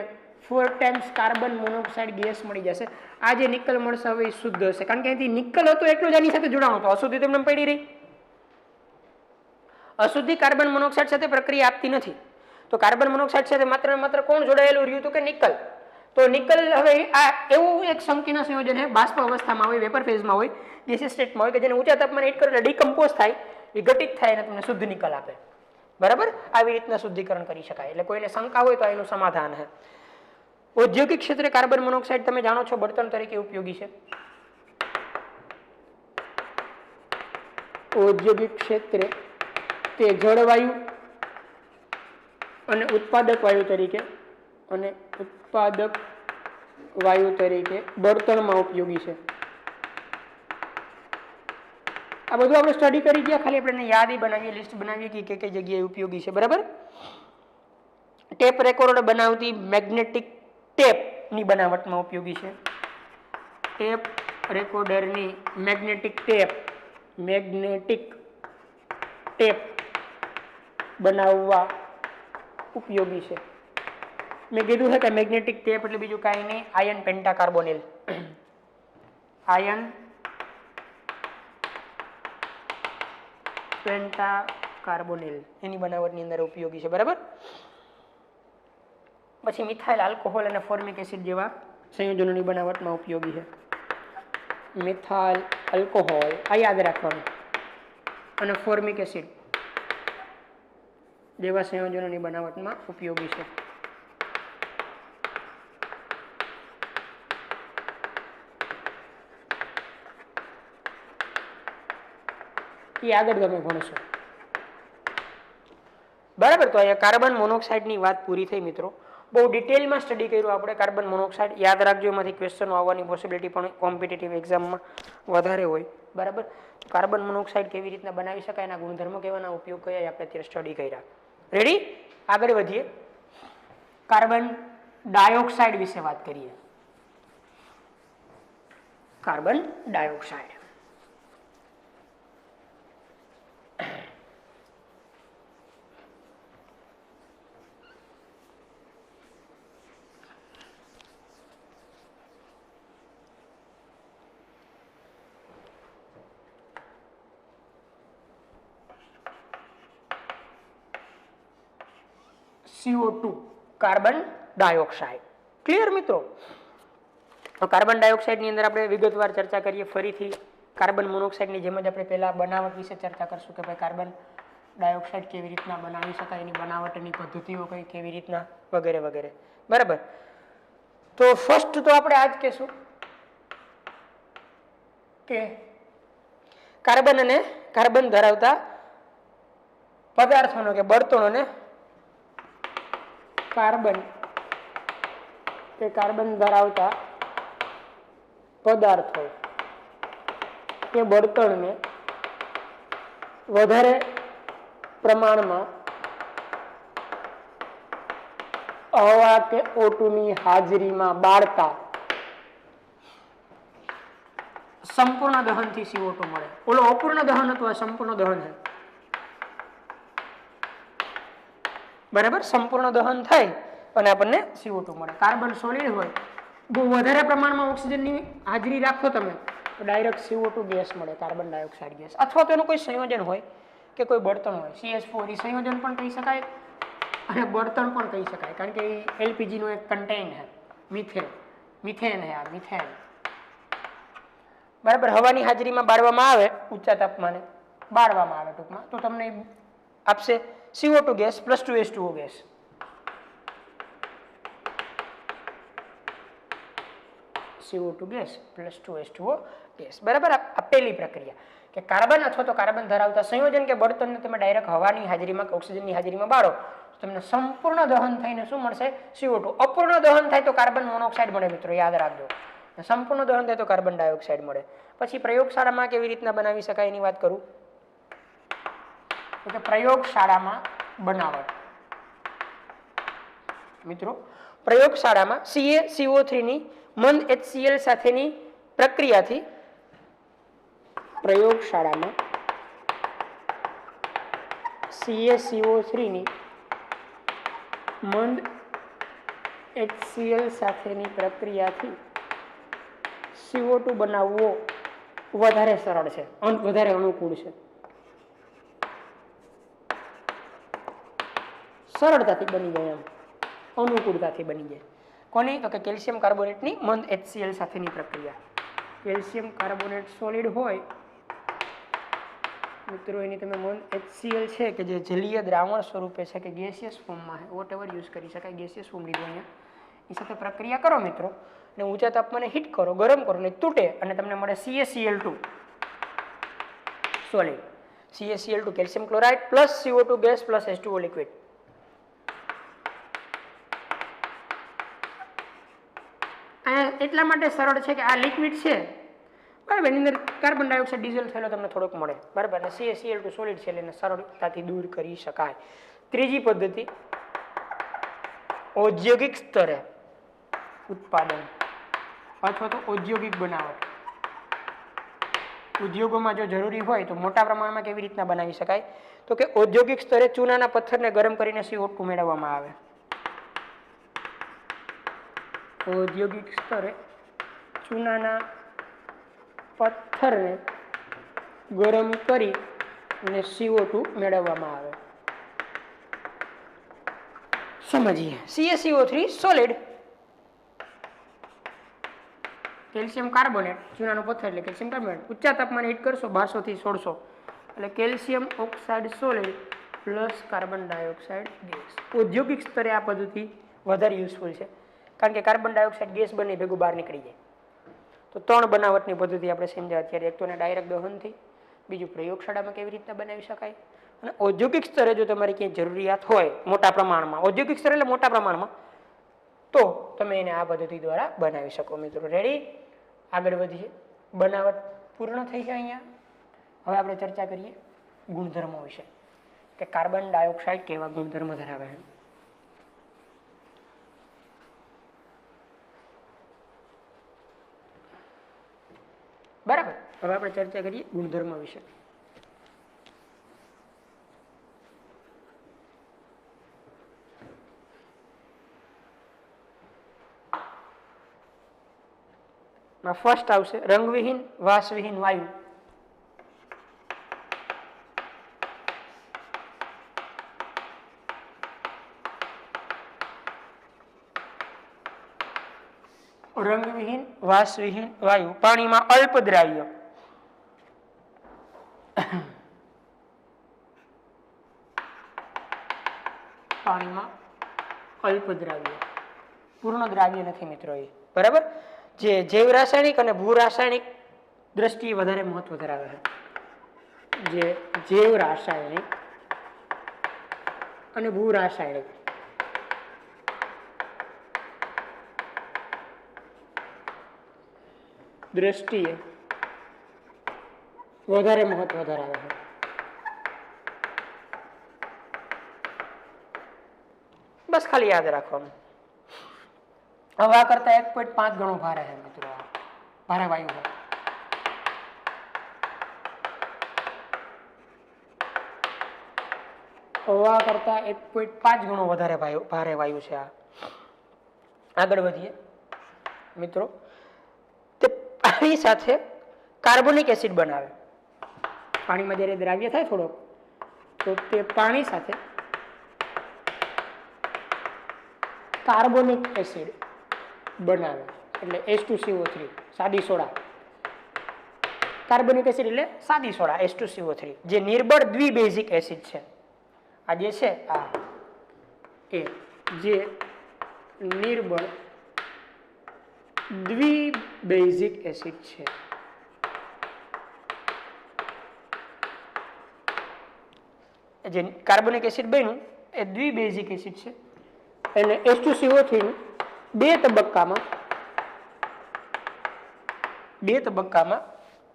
4 ટાઈમ્સ કાર્બન મોનોક્સાઇડ ગેસ મળી જશે. આ જે નિકલ મળશે હવે એ શુદ્ધ હશે, કારણ કે અહીંથી નિકલ હતો એટલું જ આની સાથે જોડાણું હતું, અશુદ્ધિ તમને પડી રહી. અશુદ્ધિ કાર્બન મોનોક્સાઇડ સાથે પ્રક્રિયા આપતી નથી. તો કાર્બન મોનોક્સાઇડ સાથે માત્ર ને માત્ર કોણ જોડાયેલું રહ્યું હતું કે નિકલ. તો નિકલ હવે આ એવું એક સંકીર્ણ સંયોજન છે, બાષ્પ અવસ્થામાં હોય, વેપર ફેઝમાં હોય, ગેસિયસ સ્ટેટમાં હોય, કે જેને ઊંચા તાપમાને હીટ કરો એટલે ડીકમ્પોઝ થાય, વિઘટિત થાય અને તમને શુદ્ધ નિકલ આપે. બરાબર, આવી રીતના શુદ્ધિકરણ કરી શકાય. એટલે કોઈને શંકા હોય તો એનું સમાધાન છે. ઔદ્યોગિક ક્ષેત્રે કાર્બન મોનોક્સાઇડ તમે જાણો છો બળતણ તરીકે ઉપયોગી છે. ઔદ્યોગિક ક્ષેત્રે તે જળવાયુ અને ઉત્પાદક વાયુ તરીકે બળતણમાં ઉપયોગી છે. આ બધું આપણે સ્ટડી કરી ગયા, ખાલી આપણે યાદી બનાવીએ, લિસ્ટ બનાવીએ કે કઈ કઈ જગ્યાએ ઉપયોગી છે. બરાબર. ટેપ રેકોર્ડર બનાવતી મેગ્નેટિક ટેપની બનાવટમાં ઉપયોગી છે. ટેપ રેકોર્ડરની મેગ્નેટિક ટેપ બનાવવા ઉપયોગી છે. મેં કીધું છે કે મેગ્નેટિક ટેપ એટલે બીજું કાંઈ નહીં, આયન પેન્ટાકાર્બોનેલ. આયન પેન્ટાકાર્બોનેલ એની બનાવટની અંદર ઉપયોગી છે. બરાબર. પછી મિથાઇલ આલ્કોહોલ અને ફોર્મિક એસિડ જેવા સંયોજનોની બનાવટમાં ઉપયોગી છે. મિથાઇલ આલ્કોહોલ આ યાદ રાખવાનું, અને ફોર્મિક એસિડ જેવા સંયોજનોની બનાવટમાં ઉપયોગી છે. એ આગળ તમે ભણશો. બરાબર. તો અહીંયા કાર્બન મોનોક્સાઇડની વાત પૂરી થઈ મિત્રો. બહુ ડિટેલમાં સ્ટડી કર્યું આપણે કાર્બન મોનોક્સાઇડ. યાદ રાખજો, એમાંથી ક્વેશ્ચનો આવવાની પોસિબિલિટી પણ કોમ્પિટિટિવ એક્ઝામમાં વધારે હોય. બરાબર. કાર્બન મોનોક્સાઇડ કેવી રીતના બનાવી શકાય, એના ગુણધર્મો કેવાના, ઉપયોગ કયા, આપણે અત્યારે સ્ટડી કર્યા. રેડી? આગળ વધીએ. કાર્બન ડાયોક્સાઇડ વિશે વાત કરીએ. Carbon dioxide CO2 carbon dioxide. Clear મિત્રો? તો કાર્બન ડાયોક્સાઇડની અંદર આપણે વિગતવાર ચર્ચા કરીએ. ફરીથી કાર્બન મોનોક્સાઇડની જેમ જ આપણે પહેલા બનાવટ વિશે ચર્ચા કરશું કે ભાઈ કાર્બન ડાયોક્સાઇડ કેવી રીતના બનાવી શકાય, એની બનાવટની પદ્ધતિઓ કઈ, કેવી રીતના, વગેરે વગેરે. બરાબર. તો ફર્સ્ટ તો આપણે આ જ કહેશું કે કાર્બન અને કાર્બન ધરાવતા પદાર્થોનો કે બળતણોને કાર્બન ધરાવતા પદાર્થો કે બળતણને વધારે પ્રમાણમાં હવા કે O2ની હાજરીમાં બાળતા સંપૂર્ણ દહનથી CO2 મળે. ઓલો અપૂર્ણ દહન હતું, આ સંપૂર્ણ દહન છે. બરાબર. સંપૂર્ણ દહન થાય અને આપણને CO2 મળે. કાર્બન સોલિડ હોય, બહુ વધારે પ્રમાણમાં ઓક્સિજનની હાજરી રાખો તમે તો ડાયરેક્ટ CO2 ગેસ મળે, કાર્બન ડાયોક્સાઇડ ગેસ. અથવા તો એનું કોઈ સંયોજન હોય કે કોઈ બળતણ હોય, CH4, એ સંયોજન પણ કહી શકાય અને બળતણ પણ કહી શકાય, કારણ કે એ LPG નું એક કન્ટેન છે, મિથેન છે. આ મિથેન બરાબર હવાની હાજરીમાં બાળવામાં આવે, ઊંચા તાપમાને બાળવામાં આવે ટૂંકમાં, તો તમને આપશે CO2 gas plus 2H2O gas. CO2 gas plus 2H2O gas. બરાબર. આ પહેલી પ્રક્રિયા કે કાર્બન અથવા તો કાર્બન ધરાવતા સંયોજન કે બળતણને તમે ડાયરેક્ટ હવાની હાજરીમાં કે ઓક્સિજનની હાજરીમાં બાળો તો તમને સંપૂર્ણ દહન થઈને શું મળશે? CO2. અપૂર્ણ દહન થાય તો કાર્બન મોનોક્સાઇડ મળે મિત્રો, યાદ રાખજો. સંપૂર્ણ દહન થાય તો કાર્બન ડાયોક્સાઇડ મળે. પછી પ્રયોગશાળામાં કેવી રીતના બનાવી શકાય એની વાત કરું તો પ્રયોગશાળામાં બનાવટ મિત્રો, પ્રયોગશાળામાં CaCO3 ની મંદ HCl સાથેની પ્રક્રિયાથી પ્રયોગશાળામાં CaCO3 ની મંદ HCl સાથેની પ્રક્રિયાથી CO2 બનાવવો વધારે સરળ છે, વધારે અનુકૂળ છે, સરળતાથી બની જાય, એમ અનુકૂળતાથી બની જાય. કોની? તો કે કેલ્શિયમ કાર્બોનેટની મંદ HCl સાથેની પ્રક્રિયા. કેલ્શિયમ કાર્બોનેટ સોલિડ હોય મિત્રો, એની તમે મંદ HCl છે કે જે જલીય દ્રાવણ સ્વરૂપે છે કે ગેસિયસ ફોર્મમાં છે, વોટ એવર યુઝ કરી શકાય, ગેસિયસ ફોર્મ લીધો અહીંયા, એ સાથે પ્રક્રિયા કરો મિત્રો, અને ઊંચા તાપમાને હીટ કરો, ગરમ કરો, ને તૂટે અને તમને મળે CaCl2 solid. CaCl2 calcium chloride plus CO2 gas plus H2O liquid. એટલા માટે સરળ છે કે આ લિક્વિડ છે બરાબર, એની અંદર કાર્બન ડાયોક્સાઇડ ડીઝલ થયેલો તમને થોડોક મળે બરાબર, અને CaCl2 સોલિડ છે એટલે સરળતાથી દૂર કરી શકાય. ત્રીજી પદ્ધતિ ઔદ્યોગિક સ્તરે ઉત્પાદન અથવા તો ઔદ્યોગિક બનાવટ. ઉદ્યોગોમાં જો જરૂરી હોય તો મોટા પ્રમાણમાં કેવી રીતના બનાવી શકાય? તો કે ઔદ્યોગિક સ્તરે ચૂનાના પથ્થરને ગરમ કરીને CO2 મેળવવામાં આવે. ઔદ્યોગિક સ્તરે ચૂનાના પથ્થરને ગરમ કરી અને CO2 મેળવવામાં આવે. સમજીએ. CaCO3 સોલિડ, કેલ્શિયમ કાર્બોનેટ, ચૂનાનો પથ્થર એટલે કેલ્શિયમ કાર્બોનેટ, ઊંચા તાપમાને હીટ કરશો 1200 થી 1600 એટલે calcium oxide solid plus carbon dioxide gas. ઔદ્યોગિક સ્તરે આ પદ્ધતિ વધારે યુઝફુલ છે, કારણ કે કાર્બન ડાયોક્સાઇડ ગેસ બને ભેગું બહાર નીકળી જાય. તો 3 બનાવટની પદ્ધતિ આપણે સમજ્યા અત્યારે. એક તો એને ડાયરેક્ટ દહનથી, બીજું પ્રયોગશાળામાં કેવી રીતના બનાવી શકાય, અને ઔદ્યોગિક સ્તરે જો તમારી ક્યાંય જરૂરિયાત હોય મોટા પ્રમાણમાં, ઔદ્યોગિક સ્તરે એટલે મોટા પ્રમાણમાં, તો તમે એને આ પદ્ધતિ દ્વારા બનાવી શકો. મિત્રો રેડી? આગળ વધીએ. બનાવટ પૂર્ણ થઈ છે અહીંયા. હવે આપણે ચર્ચા કરીએ ગુણધર્મો વિશે, કે કાર્બન ડાયોક્સાઇડ કેવા ગુણધર્મો ધરાવે છે. બરાબર, હવે આપણે ચર્ચા કરીએ ગુણધર્મો વિશે. ફર્સ્ટ આવશે રંગવિહીન વાસવિહીન વાયુ. રંગવિહીન વાસવિહીન વાયુ પાણીમાં અલ્પદ્રાવ્ય. પાણીમાં અલ્પદ્રાવ્ય, પૂર્ણ દ્રાવ્ય નથી મિત્રો એ. બરાબર, જે જૈવ રાસાયણિક અને ભૂ રાસાયણિક દ્રષ્ટિએ વધારે મહત્વ ધરાવે છે. જે જૈવ રાસાયણિક અને ભૂ રાસાયણિક દ્રષ્ટિએ વધારે મહત્વ ધરાવે છે. બસ ખાલી યાદ રાખવાનું. હવા કરતા 1.5 ગણો ભારે છે મિત્રો, ભારે વાયુ છે. હવા કરતા 1.5 ગણો વધારે ભારે વાયુ છે આ. આગળ વધીએ મિત્રો. તે પાણી સાથે કાર્બોનિક એસિડ બનાવે. પાણીમાં જ્યારે દ્રાવ્ય થાય થોડોક, તો તે પાણી સાથે કાર્બોનિક એસિડ બનાવે, એટલે H2CO3, સાદી સોડા. કાર્બોનિક એસિડ એટલે સાદી સોડા H2CO3, જે નિર્બળ દ્વિબેઝિક એસિડ છે. આ જે છે આ એ જે નિર્બળ દ્વિબેઝિક એસિડ છે. જે કાર્બોનિક એસિડ બન્યું એ દ્વિબેઝિક એસિડ છે, અને H2CO3 નું બે તબક્કામાં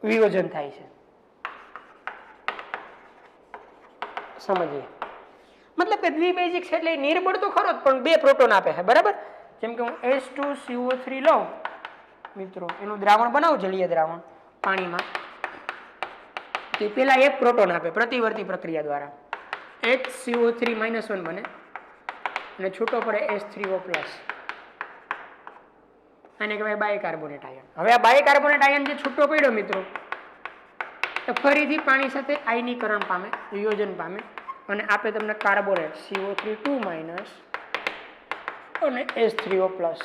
વિયોજન થાય છે. સમજીએ. મતલબ કે દ્વિબેઝિક છે એટલે નિર્બળ તો ખરો જ, પણ 2 પ્રોટોન આપે છે. બરાબર, જેમ કે હું H2CO3 લઉં મિત્રો, એનું દ્રાવણ બનાવું, જલીય દ્રાવણ પાણીમાં, તો પેલા 1 પ્રોટોન આપે પ્રતિવર્તી પ્રક્રિયા દ્વારા. HCO3 -1 બને, અને છૂટો પડે H3O પ્લસ. આને કહેવાય બાયકાર્બોનેટ આયન. હવે આ બાયકાર્બોનેટ આયન જે છૂટો પડ્યો મિત્રો તો ફરીથી પાણી સાથે આયનીકરણ પામે, વિયોજન પામે અને આપે તમને કાર્બોનેટ CO3 2- અને H3O પ્લસ.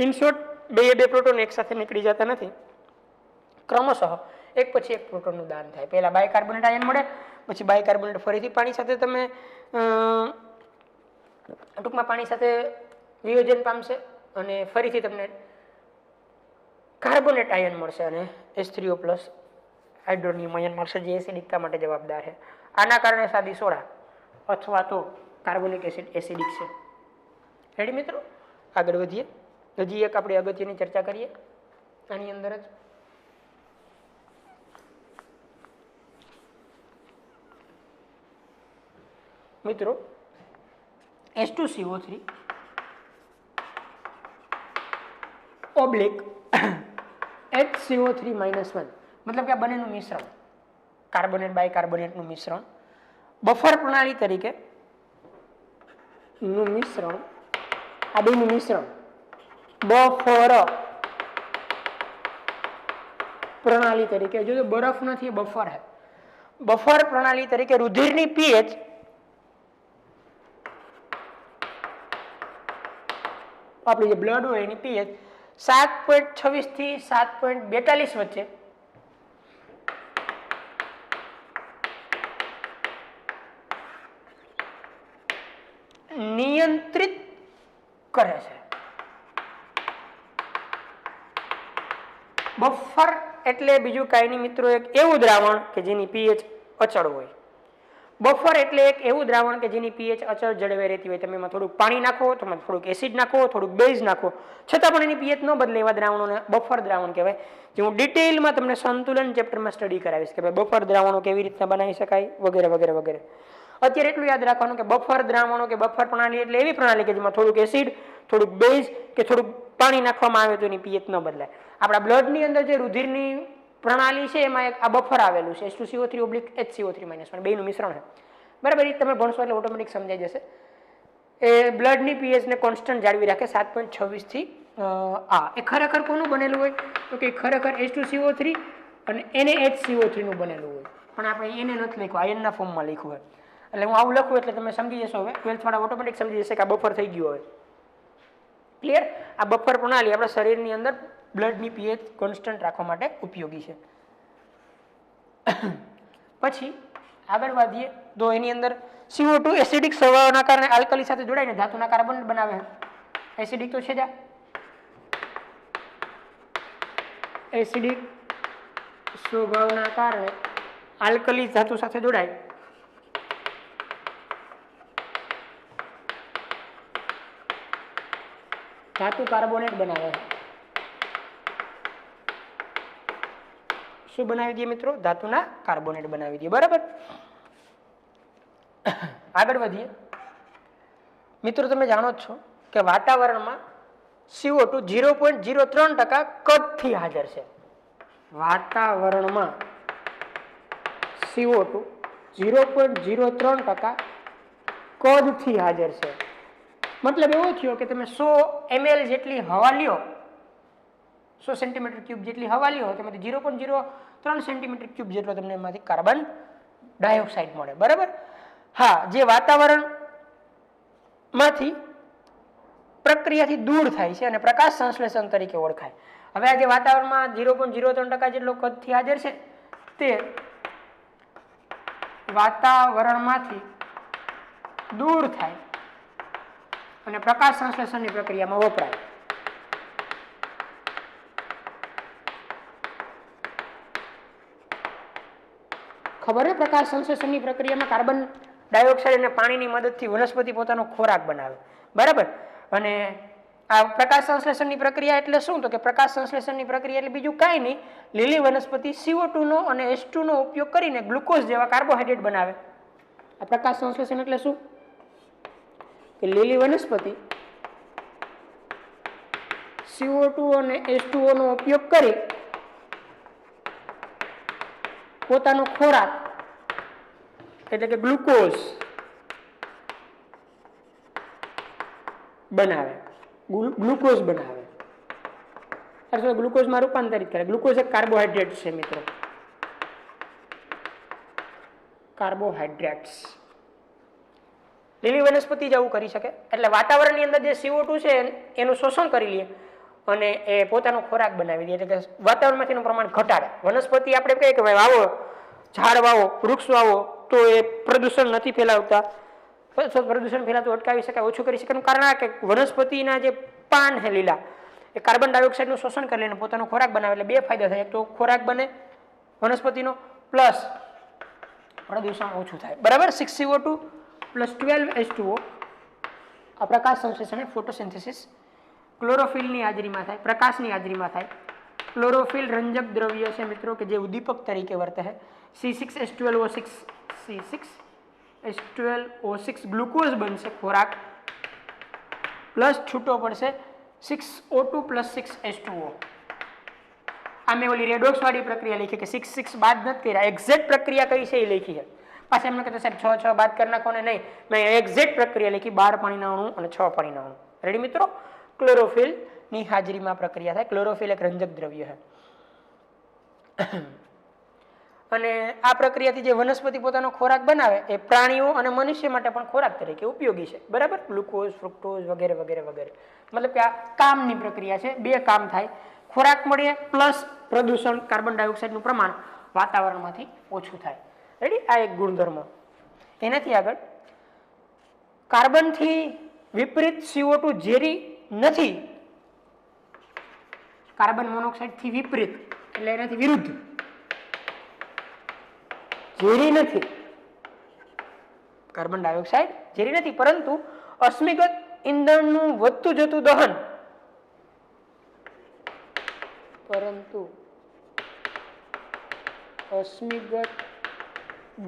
ઇન શોર્ટ બે પ્રોટોન એક સાથે નીકળી જતા નથી, ક્રમશઃ એક પછી એક પ્રોટોનનું દાન થાય. પહેલા બાયકાર્બોનેટ આયન મળે, પછી બાયકાર્બોનેટ ફરીથી પાણી સાથે તમે ટૂંકમાં પાણી સાથે વિયોજન પામશે અને ફરીથી તમને કાર્બોનેટ આયન મળશે અને H3O પ્લસ હાઇડ્રોનિયમ આયન મળશે જે એસિડિકતા માટે જવાબદાર છે. આના કારણે સાદી સોડા અથવા તો કાર્બોનિક એસિડ એસિડિક છે. રેડી મિત્રો, આગળ વધીએ. હજી એક આપણે અગત્યની ચર્ચા કરીએ આની અંદર જ. મિત્રો H2CO3 ઓબ્લિક HCO3 -1 મતલબ કે આ બંનેનું મિશ્રણ, કાર્બોનેટ બાયકાર્બોનેટનું મિશ્રણ બફર પ્રણાલી તરીકે નું મિશ્રણ, આ બેનું મિશ્રણ બફર પ્રણાલી તરીકે, જો બરફ નથી બફર है, બફર પ્રણાલી તરીકે રુધિરની પીએચ આપણી જે બ્લડ હોય એની પીએચ 7.26 થી 7.42 વચ્ચે નિયંત્રિત કરે છે. બફર એટલે બીજું કાંઈ નહીં મિત્રો, એક એવું દ્રાવણ કે જેની પીએચ અચળ હોય. બફર એટલે એક એવું દ્રાવણ કે જેની પીએચ અચળ જળવાઈ રહેતી હોય. તમે એમાં થોડુંક પાણી નાખો, તમે થોડુંક એસિડ નાખો, થોડુંક બેઝ નાખો, છતાં પણ એની પીએચ ન બદલે એવા દ્રાવણોને બફર દ્રાવણ કહેવાય. જે હું ડિટેલમાં તમને સંતુલન ચેપ્ટરમાં સ્ટડી કરાવીશ કે ભાઈ બફર દ્રાવણો કેવી રીતના બનાવી શકાય વગેરે વગેરે વગેરે. અત્યારે એટલું યાદ રાખવાનું કે બફર દ્રાવણો કે બફર પ્રણાલી એટલે એવી પ્રણાલી કે જેમાં થોડુંક એસિડ, થોડુંક બેઝ કે થોડુંક પાણી નાખવામાં આવે તો એની પીએચ ન બદલાય. આપણા બ્લડની અંદર જે રુધિરની પ્રણાલી છે એમાં એક આ બફર આવેલું છે H2CO3/HCO3- બેનું મિશ્રણ છે. બરાબર, એ તમે ભણશો એટલે ઓટોમેટિક સમજાઈ જશે. એ બ્લડની પીએચને કોન્સ્ટન્ટ જાળવી રાખે 7.26 થી. એ ખરેખર કોનું બનેલું હોય તો કે ખરેખર H2CO3 અને NaHCO3 નું બનેલું હોય, પણ આપણે એને નથી લખ્યું, આયનના ફોર્મમાં લખ્યું હોય. એટલે હું આવું લખું એટલે તમે સમજી જશો. હવે 12th વાળા ઓટોમેટિક સમજી જશે કે આ બફર થઈ ગયું હોય. ક્લિયર? આ બફર પ્રણાલી આપણા શરીરની અંદર બ્લડની પીએચ કોન્સ્ટન્ટ રાખવા માટે ઉપયોગી છે. પછી આગળ વધીએ તો એની અંદર CO2 એસિડિક સ્વભાવના કારણે આલ્કલી સાથે જોડાઈને ધાતુના કાર્બોનેટ બનાવે છે. એસિડિક તો છે જ. એસિડિક સ્વભાવના કારણે આલ્કલી ધાતુ સાથે જોડાય ધાતુ કાર્બોનેટ બનાવે છે. શું બનાવી દઈએ મિત્રો? ધાતુના કાર્બોનેટ બનાવી દઈએ. બરાબર, આગળ વધીએ મિત્રો. તમે જાણો છો કે વાતાવરણમાં CO2 0.03% કદથી હાજર છે. વાતાવરણમાં CO2 0.03% કદથી હાજર છે. મતલબ એવો થયો કે તમે 100 ml જેટલી હવા લ્યો, 100 સેન્ટીમીટર ક્યુબ જેટલી હવા લ્યો, તેમાંથી 0.03 સેન્ટીમીટર ક્યુબ જેટલો તમને એમાંથી કાર્બન ડાયોક્સાઇડ મળે. બરાબર, હા, જે વાતાવરણમાંથી પ્રક્રિયાથી દૂર થાય છે અને પ્રકાશ સંશ્લેષણ તરીકે ઓળખાય. હવે આ જે વાતાવરણમાં 0.03% જેટલો કદથી હાજર છે તે વાતાવરણમાંથી દૂર થાય અને પ્રકાશ સંશ્લેષણની પ્રક્રિયામાં વપરાય. ખબર છે? પ્રકાશ સંશ્લેષણની પ્રક્રિયામાં કાર્બન ડાયોક્સાઇડ અને પાણીની મદદથી વનસ્પતિ પોતાનો ખોરાક બનાવે. બરાબર, અને આ પ્રકાશ સંશ્લેષણની પ્રક્રિયા એટલે શું? તો કે પ્રકાશ સંશ્લેષણની પ્રક્રિયા એટલે બીજું કાંઈ નહીં, લીલી વનસ્પતિ CO2 નો અને H2 નો ઉપયોગ કરીને ગ્લુકોઝ જેવા કાર્બોહાઈડ્રેટ બનાવે. આ પ્રકાશ સંશ્લેષણ એટલે શું? કે લીલી વનસ્પતિ CO2 અને H2O નો ઉપયોગ કરી પોતાનો ખોરાક એટલે કે ગ્લુકોઝ બનાવે, ગ્લુકોઝ બનાવે, અથવા ગ્લુકોઝમાં રૂપાંતરિત કરે. ગ્લુકોઝ એક કાર્બોહાઈડ્રેટ છે મિત્રો, કાર્બોહાઈડ્રેટ્સ. લીલી વનસ્પતિ જ આવું કરી શકે. એટલે વાતાવરણની અંદર જે CO2 છે એનું શોષણ કરી લે અને એ પોતાનો ખોરાક બનાવી દે, એટલે કે વાતાવરણમાંથી એનું પ્રમાણ ઘટાડે. વનસ્પતિ આપણે કહીએ કે ભાઈ વાવો, ઝાડ વાવો, વૃક્ષ વાવો, તો એ પ્રદૂષણ નથી ફેલાવતા. પ્રદૂષણ ફેલાતું અટકાવી શકાય, ઓછું કરી શકાય. કારણ આ કે વનસ્પતિના જે પાન છે લીલા, એ કાર્બન ડાયોક્સાઇડનું શોષણ કરી લઈને પોતાનો ખોરાક બનાવે. એટલે બે ફાયદા થાય, એક તો ખોરાક બને વનસ્પતિનો, પ્લસ પ્રદૂષણ ઓછું થાય. બરાબર. 6CO2 + 12H2O આ પ્રકાશ સંશ્લેષણ ફોટોસિન્થેસિસ ક્લોરોફિલની હાજરીમાં થાય, પ્રકાશની હાજરીમાં થાય. ક્લોરોફિલ રંજક દ્રવ્ય છે મિત્રો કે જે ઉદ્દીપક તરીકે વર્તે છે. C6H12O6 C6H12O6 ગ્લુકોઝ બનશે ખોરાક, પ્લસ છૂટો પડશે 6O2 + 6H2O. આ મેં ઓલી રેડોક્સ વાળી પ્રક્રિયા લખી કે 6 બાદ નથી કર્યા. એક્ઝેક્ટ પ્રક્રિયા કઈ છે એ લખી છે. પાછા એમને કહેતો સાહેબ 6 બાદ કરી નાખો ને, નહીં, મેં એક્ઝેક્ટ પ્રક્રિયા લખી. 12 પાણીના અણુ અને 6 પાણીના અણુ. રેડી મિત્રો. ક્લોરોફિલ ની હાજરીમાં પ્રક્રિયા થાય. ક્લોરોફિલ એક રંજક દ્રવ્ય છે અને આ પ્રક્રિયાથી જે વનસ્પતિ પોતાનો ખોરાક બનાવે એ પ્રાણીઓ અને મનુષ્ય માટે પણ ખોરાક તરીકે ઉપયોગી છે. બરાબર. ગ્લુકોઝ, ફ્રુક્ટોઝ વગેરે વગેરે વગેરે. મતલબ કે આ કામની પ્રક્રિયા છે. બે કામ થાય, ખોરાક મળે પ્લસ પ્રદૂષણ, કાર્બન ડાયોક્સાઇડનું પ્રમાણ વાતાવરણમાંથી ઓછું થાય. રેડી. આ એક ગુણધર્મ. એનાથી આગળ કાર્બનથી વિપરીત CO2 ઝેરી નથી. કાર્બન મોનોક્સાઇડ થી વિપરીત એટલે એનાથી વિરુદ્ધ ઝેરી નથી. કાર્બન ડાયોક્સાઇડ ઝેરી નથી, પરંતુ અશ્મિગત ઈંધણનું વધતું જતું દહન,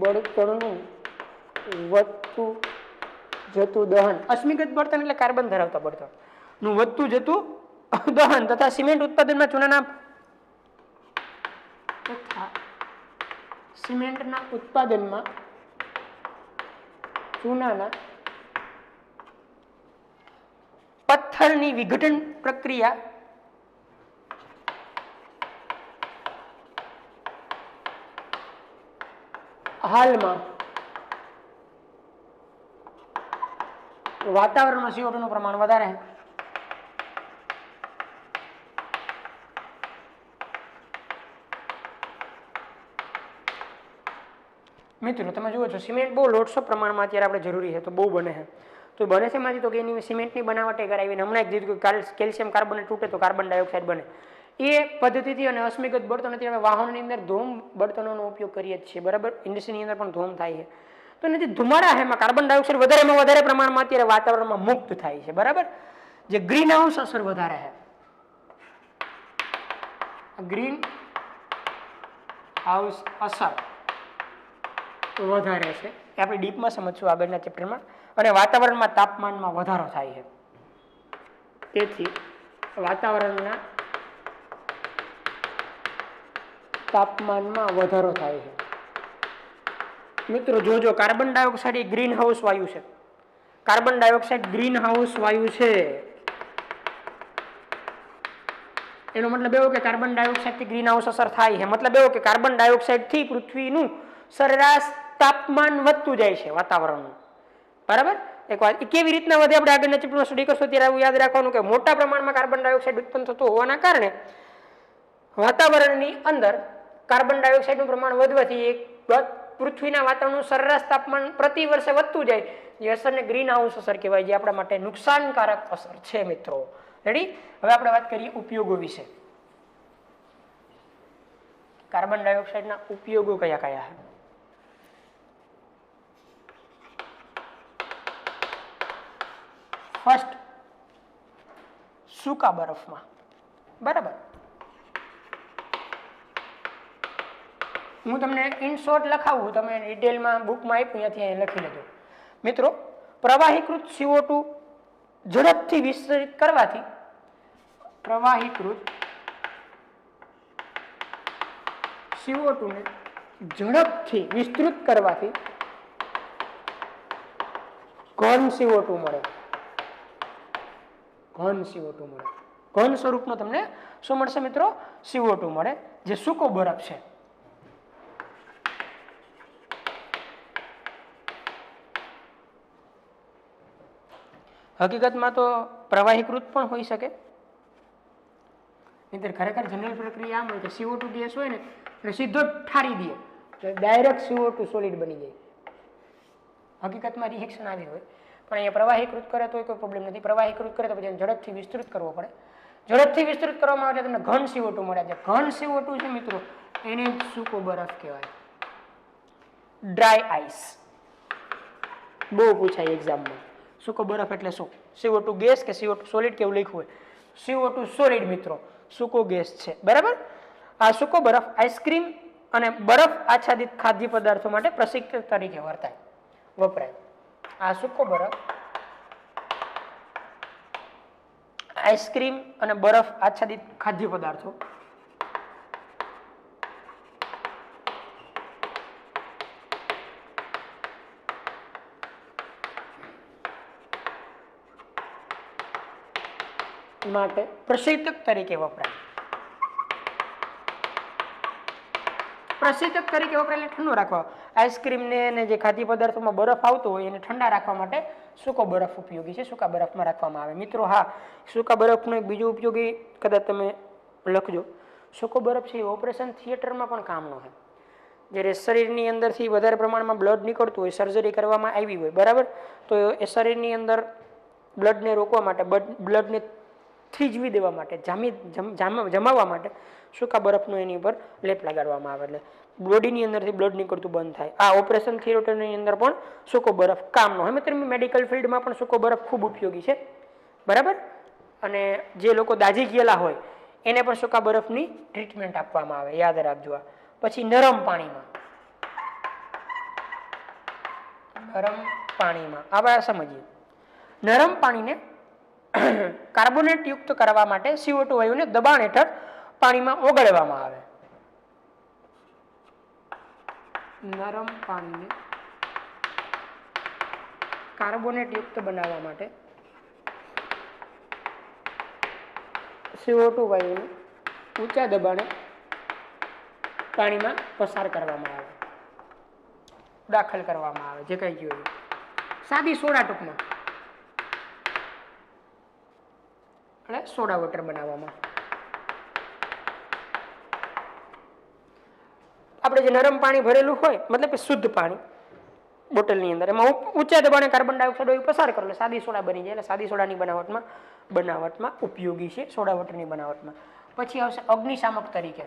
બળતણનું વધતું જતું દહન. અશ્મિગત બળતણ એટલે કાર્બન ધરાવતા બળતણ નું વધતું જતું દહન તથા સિમેન્ટ ઉત્પાદનમાં ચૂનાના પથ્થરની વિઘટન પ્રક્રિયા હાલમાં વાતાવરણમાં CO2 નું પ્રમાણ વધારે છે. મિત્રો તમે જુઓ છો સિમેન્ટ બહુ લોટસો પ્રમાણમાં અત્યારે આપણે જરૂરી છે, તો બહુ બને છે. તો બને છે માંથી તો કે એની સિમેન્ટની બનાવટે કરાવીને હમણાં જ દીધું કે કેલ્શિયમ કાર્બોનેટ તૂટે તો કાર્બન ડાયોક્સાઇડ બને. એ પદ્ધતિથી અને અશ્મિગત બળતણથી આપણે વાહનની અંદર ધૂમ બળતણોનો ઉપયોગ કરીએ જ છીએ. બરાબર. ઇન્ડસ્ટ્રીની અંદર પણ ધૂમ થાય છે. તો એનાથી ધુમાડા છે એમાં કાર્બન ડાયોક્સાઇડ વધારેમાં વધારે પ્રમાણમાં અત્યારે વાતાવરણમાં મુક્ત થાય છે. બરાબર. જે ગ્રીન હાઉસ અસર વધારે છે, ગ્રીન હાઉસ અસર વધારે છે. એ આપણે ડીપમાં સમજશું આગળના ચેપ્ટરમાં. અને વાતાવરણમાં તાપમાનમાં વધારો થાય છે. તેથી વાતાવરણના તાપમાનમાં વધારો થાય છે. મિત્રો જોજો, કાર્બન ડાયોક્સાઇડ એ ગ્રીન હાઉસ વાયુ છે. કાર્બન ડાયોક્સાઇડ ગ્રીન હાઉસ વાયુ છે. એનો મતલબ એવો કે કાર્બન ડાયોક્સાઇડ થી ગ્રીન હાઉસ અસર થાય છે. મતલબ એવો કે કાર્બન ડાયોક્સાઇડ થી પૃથ્વીનું સરેરાશ તાપમાન વધતું જાય છે વાતાવરણનું. બરાબર. એક વાત એ કેવી રીતના વધે આપણે આગળના ચેપ્ટરમાં સ્ટડી કરશું ત્યારે આવું યાદ રાખવાનું કે મોટા પ્રમાણમાં કાર્બન ડાયોક્સાઇડ ઉત્પન્ન થતું હોવાના કારણે વાતાવરણની અંદર કાર્બન ડાયોક્સાઇડનું પ્રમાણ વધવાથી એક પૃથ્વીના વાતાવરણનું સરેરાશ તાપમાન પ્રતિ વર્ષે વધતું જાય. જે અસરને ગ્રીન હાઉસ અસર કહેવાય, જે આપણા માટે નુકસાનકારક અસર છે મિત્રો. રેડી. હવે આપણે વાત કરીએ ઉપયોગો વિશે. કાર્બન ડાયોક્સાઇડના ઉપયોગો કયા કયા છે? ફર્સ્ટ, સૂકા બરફમાં. બરાબર. હું તમને ઇન શોર્ટ લખાવું, તમે ડિટેલમાં બુકમાં આપ્યું ત્યાંથી લખી લેજો. મિત્રો, પ્રવાહીકૃત CO2 ઝડપથી વિસ્તરિત કરવાથી CO2 ને ઝડપથી વિસ્તૃત કરવાથી ઘન CO2 મળે. ઘન CO2 મળે. ઘન સ્વરૂપનો તમને શું મળશે મિત્રો? CO2 મળે, જે સૂકો બરફ છે. હકીકતમાં તો પ્રવાહીકૃત પણ હોઈ શકે. નહીંતર ખરેખર જનરલ પ્રક્રિયા આમ હોય કે CO2 ગેસ હોય ને એટલે સીધો જ ઠારી દે તો ડાયરેક્ટ CO2 સોલિડ બની જાય. હકીકતમાં રિએક્શન આવી હોય, પણ અહીંયા પ્રવાહીકૃત કરે તો કોઈ પ્રોબ્લેમ નથી. પ્રવાહીકૃત કરે તો પછી ઝડપથી વિસ્તૃત કરવો પડે. ઝડપથી વિસ્તૃત કરવામાં આવે તમને ઘન CO2 મળે છે. ઘન CO2 છે મિત્રો, એને સૂકો બરફ કહેવાય, ડ્રાય આઈસ. બહુ પૂછાય એક્ઝામમાં, સૂકો બરફ એટલે શું? CO2 ગેસ કે CO2 સોલિડ કેવું લખ્યું હોય? CO2 સોલિડ મિત્રો, સૂકો ગેસ છે. બરાબર. આ સૂકો બરફ આઈસ્ક્રીમ અને બરફ આચ્છાદિત ખાદ્ય પદાર્થો માટે પ્રશિક્ષક તરીકે વપરાય. આ સૂકો બરફ આઈસ્ક્રીમ અને બરફ આચ્છાદિત ખાદ્ય પદાર્થો માટે પ્રશીતક તરીકે વપરાય. પ્રશીતક તરીકે વપરાય એટલે ઠંડો રાખવા. આઈસ્ક્રીમ ને જે ખાદ્ય પદાર્થોમાં બરફ આવતો હોય એને ઠંડા રાખવા માટે સૂકો બરફ ઉપયોગી છે, સૂકા બરફમાં રાખવામાં આવે. મિત્રો હા, સૂકા બરફનો એક બીજો ઉપયોગી કદાચ તમે લખજો. સૂકો બરફ છે એ ઓપરેશન થિયેટરમાં પણ કામનો છે. જ્યારે શરીરની અંદરથી વધારે પ્રમાણમાં બ્લડ નીકળતું હોય, સર્જરી કરવામાં આવી હોય, બરાબર, તો એ શરીરની અંદર બ્લડને રોકવા માટે, બ્લડને થીજવી દેવા માટે, જમાવવા માટે સૂકા બરફનો એની ઉપર લેપ લગાડવામાં આવે એટલે બોડીની અંદરથી બ્લડ નીકળતું બંધ થાય. આ ઓપરેશન થિયેટરની અંદર પણ સૂકો બરફ કામનો હોય. મિત્રો મેડિકલ ફિલ્ડમાં પણ સૂકો બરફ ખૂબ ઉપયોગી છે. બરાબર. અને જે લોકો દાઝી ગયેલા હોય એને પણ સૂકા બરફની ટ્રીટમેન્ટ આપવામાં આવે, યાદ રાખજો. પછી નરમ પાણીમાં આપણે સમજીએ. નરમ પાણીને કાર્બોનેટ યુક્ત કરવા માટે CO2 વાયુને દબાણ હેઠળ પાણીમાં ઓગળવામાં આવે. નરમ પાણીને કાર્બોનેટ યુક્ત બનાવવા માટે CO2 વાયુને ઊંચા દબાણે પાણીમાં પસાર કરવામાં આવે, દાખલ કરવામાં આવે. જે કઈ ગયું સાદી સોડા, ટૂંકમાં એટલે સોડા વોટર બનાવવામાં. આપણે જે નરમ પાણી ભરેલું હોય, મતલબ કે શુદ્ધ પાણી બોટલની અંદર, એમાં ઊંચા દબાણે કાર્બન ડાયોક્સાઇડ પસાર કરો એટલે સાદી સોડા બની જાય. એટલે સાદી સોડાની બનાવટમાં ઉપયોગી છે, સોડા વોટરની બનાવટમાં. પછી આવશે અગ્નિશામક તરીકે.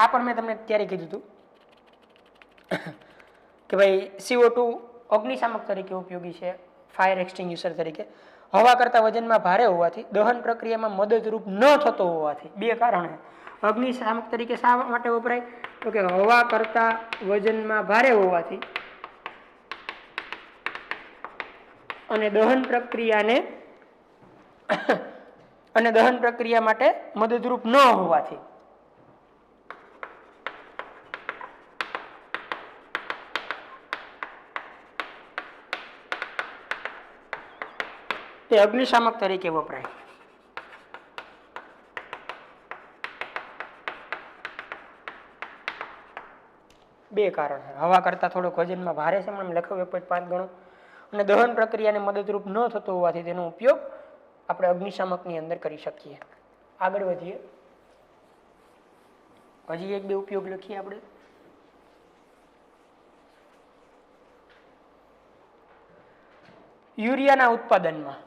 આ પણ મેં તમને ત્યારે કીધું હતું કે ભાઈ CO2 અગ્નિશામક તરીકે ઉપયોગી છે, ફાયર એક્સટિંગ્યુશર તરીકે. હવા કરતા વજનમાં ભારે હોવાથી, દહન પ્રક્રિયામાં મદદરૂપ ન થતો હોવાથી, બે કારણ. અગ્નિશામક તરીકે શા માટે વપરાય? તો કે હવા કરતા વજનમાં ભારે હોવાથી અને દહન પ્રક્રિયા માટે મદદરૂપ ન હોવાથી. તે અગ્નિશામક તરીકે વપરાય. બે કારણ. હવા કરતા થોડોક વજનમાં ભારે છે, મને લખ્યું 1.5 ગણો, અને દહન પ્રક્રિયાને મદદરૂપ ન થતો હોવાથી તેનો ઉપયોગ આપણે અગ્નિશામકની અંદર કરી શકીએ. આગળ વધીએ. હજી એક બે ઉપયોગ લખીએ આપણે. યુરિયાના ઉત્પાદનમાં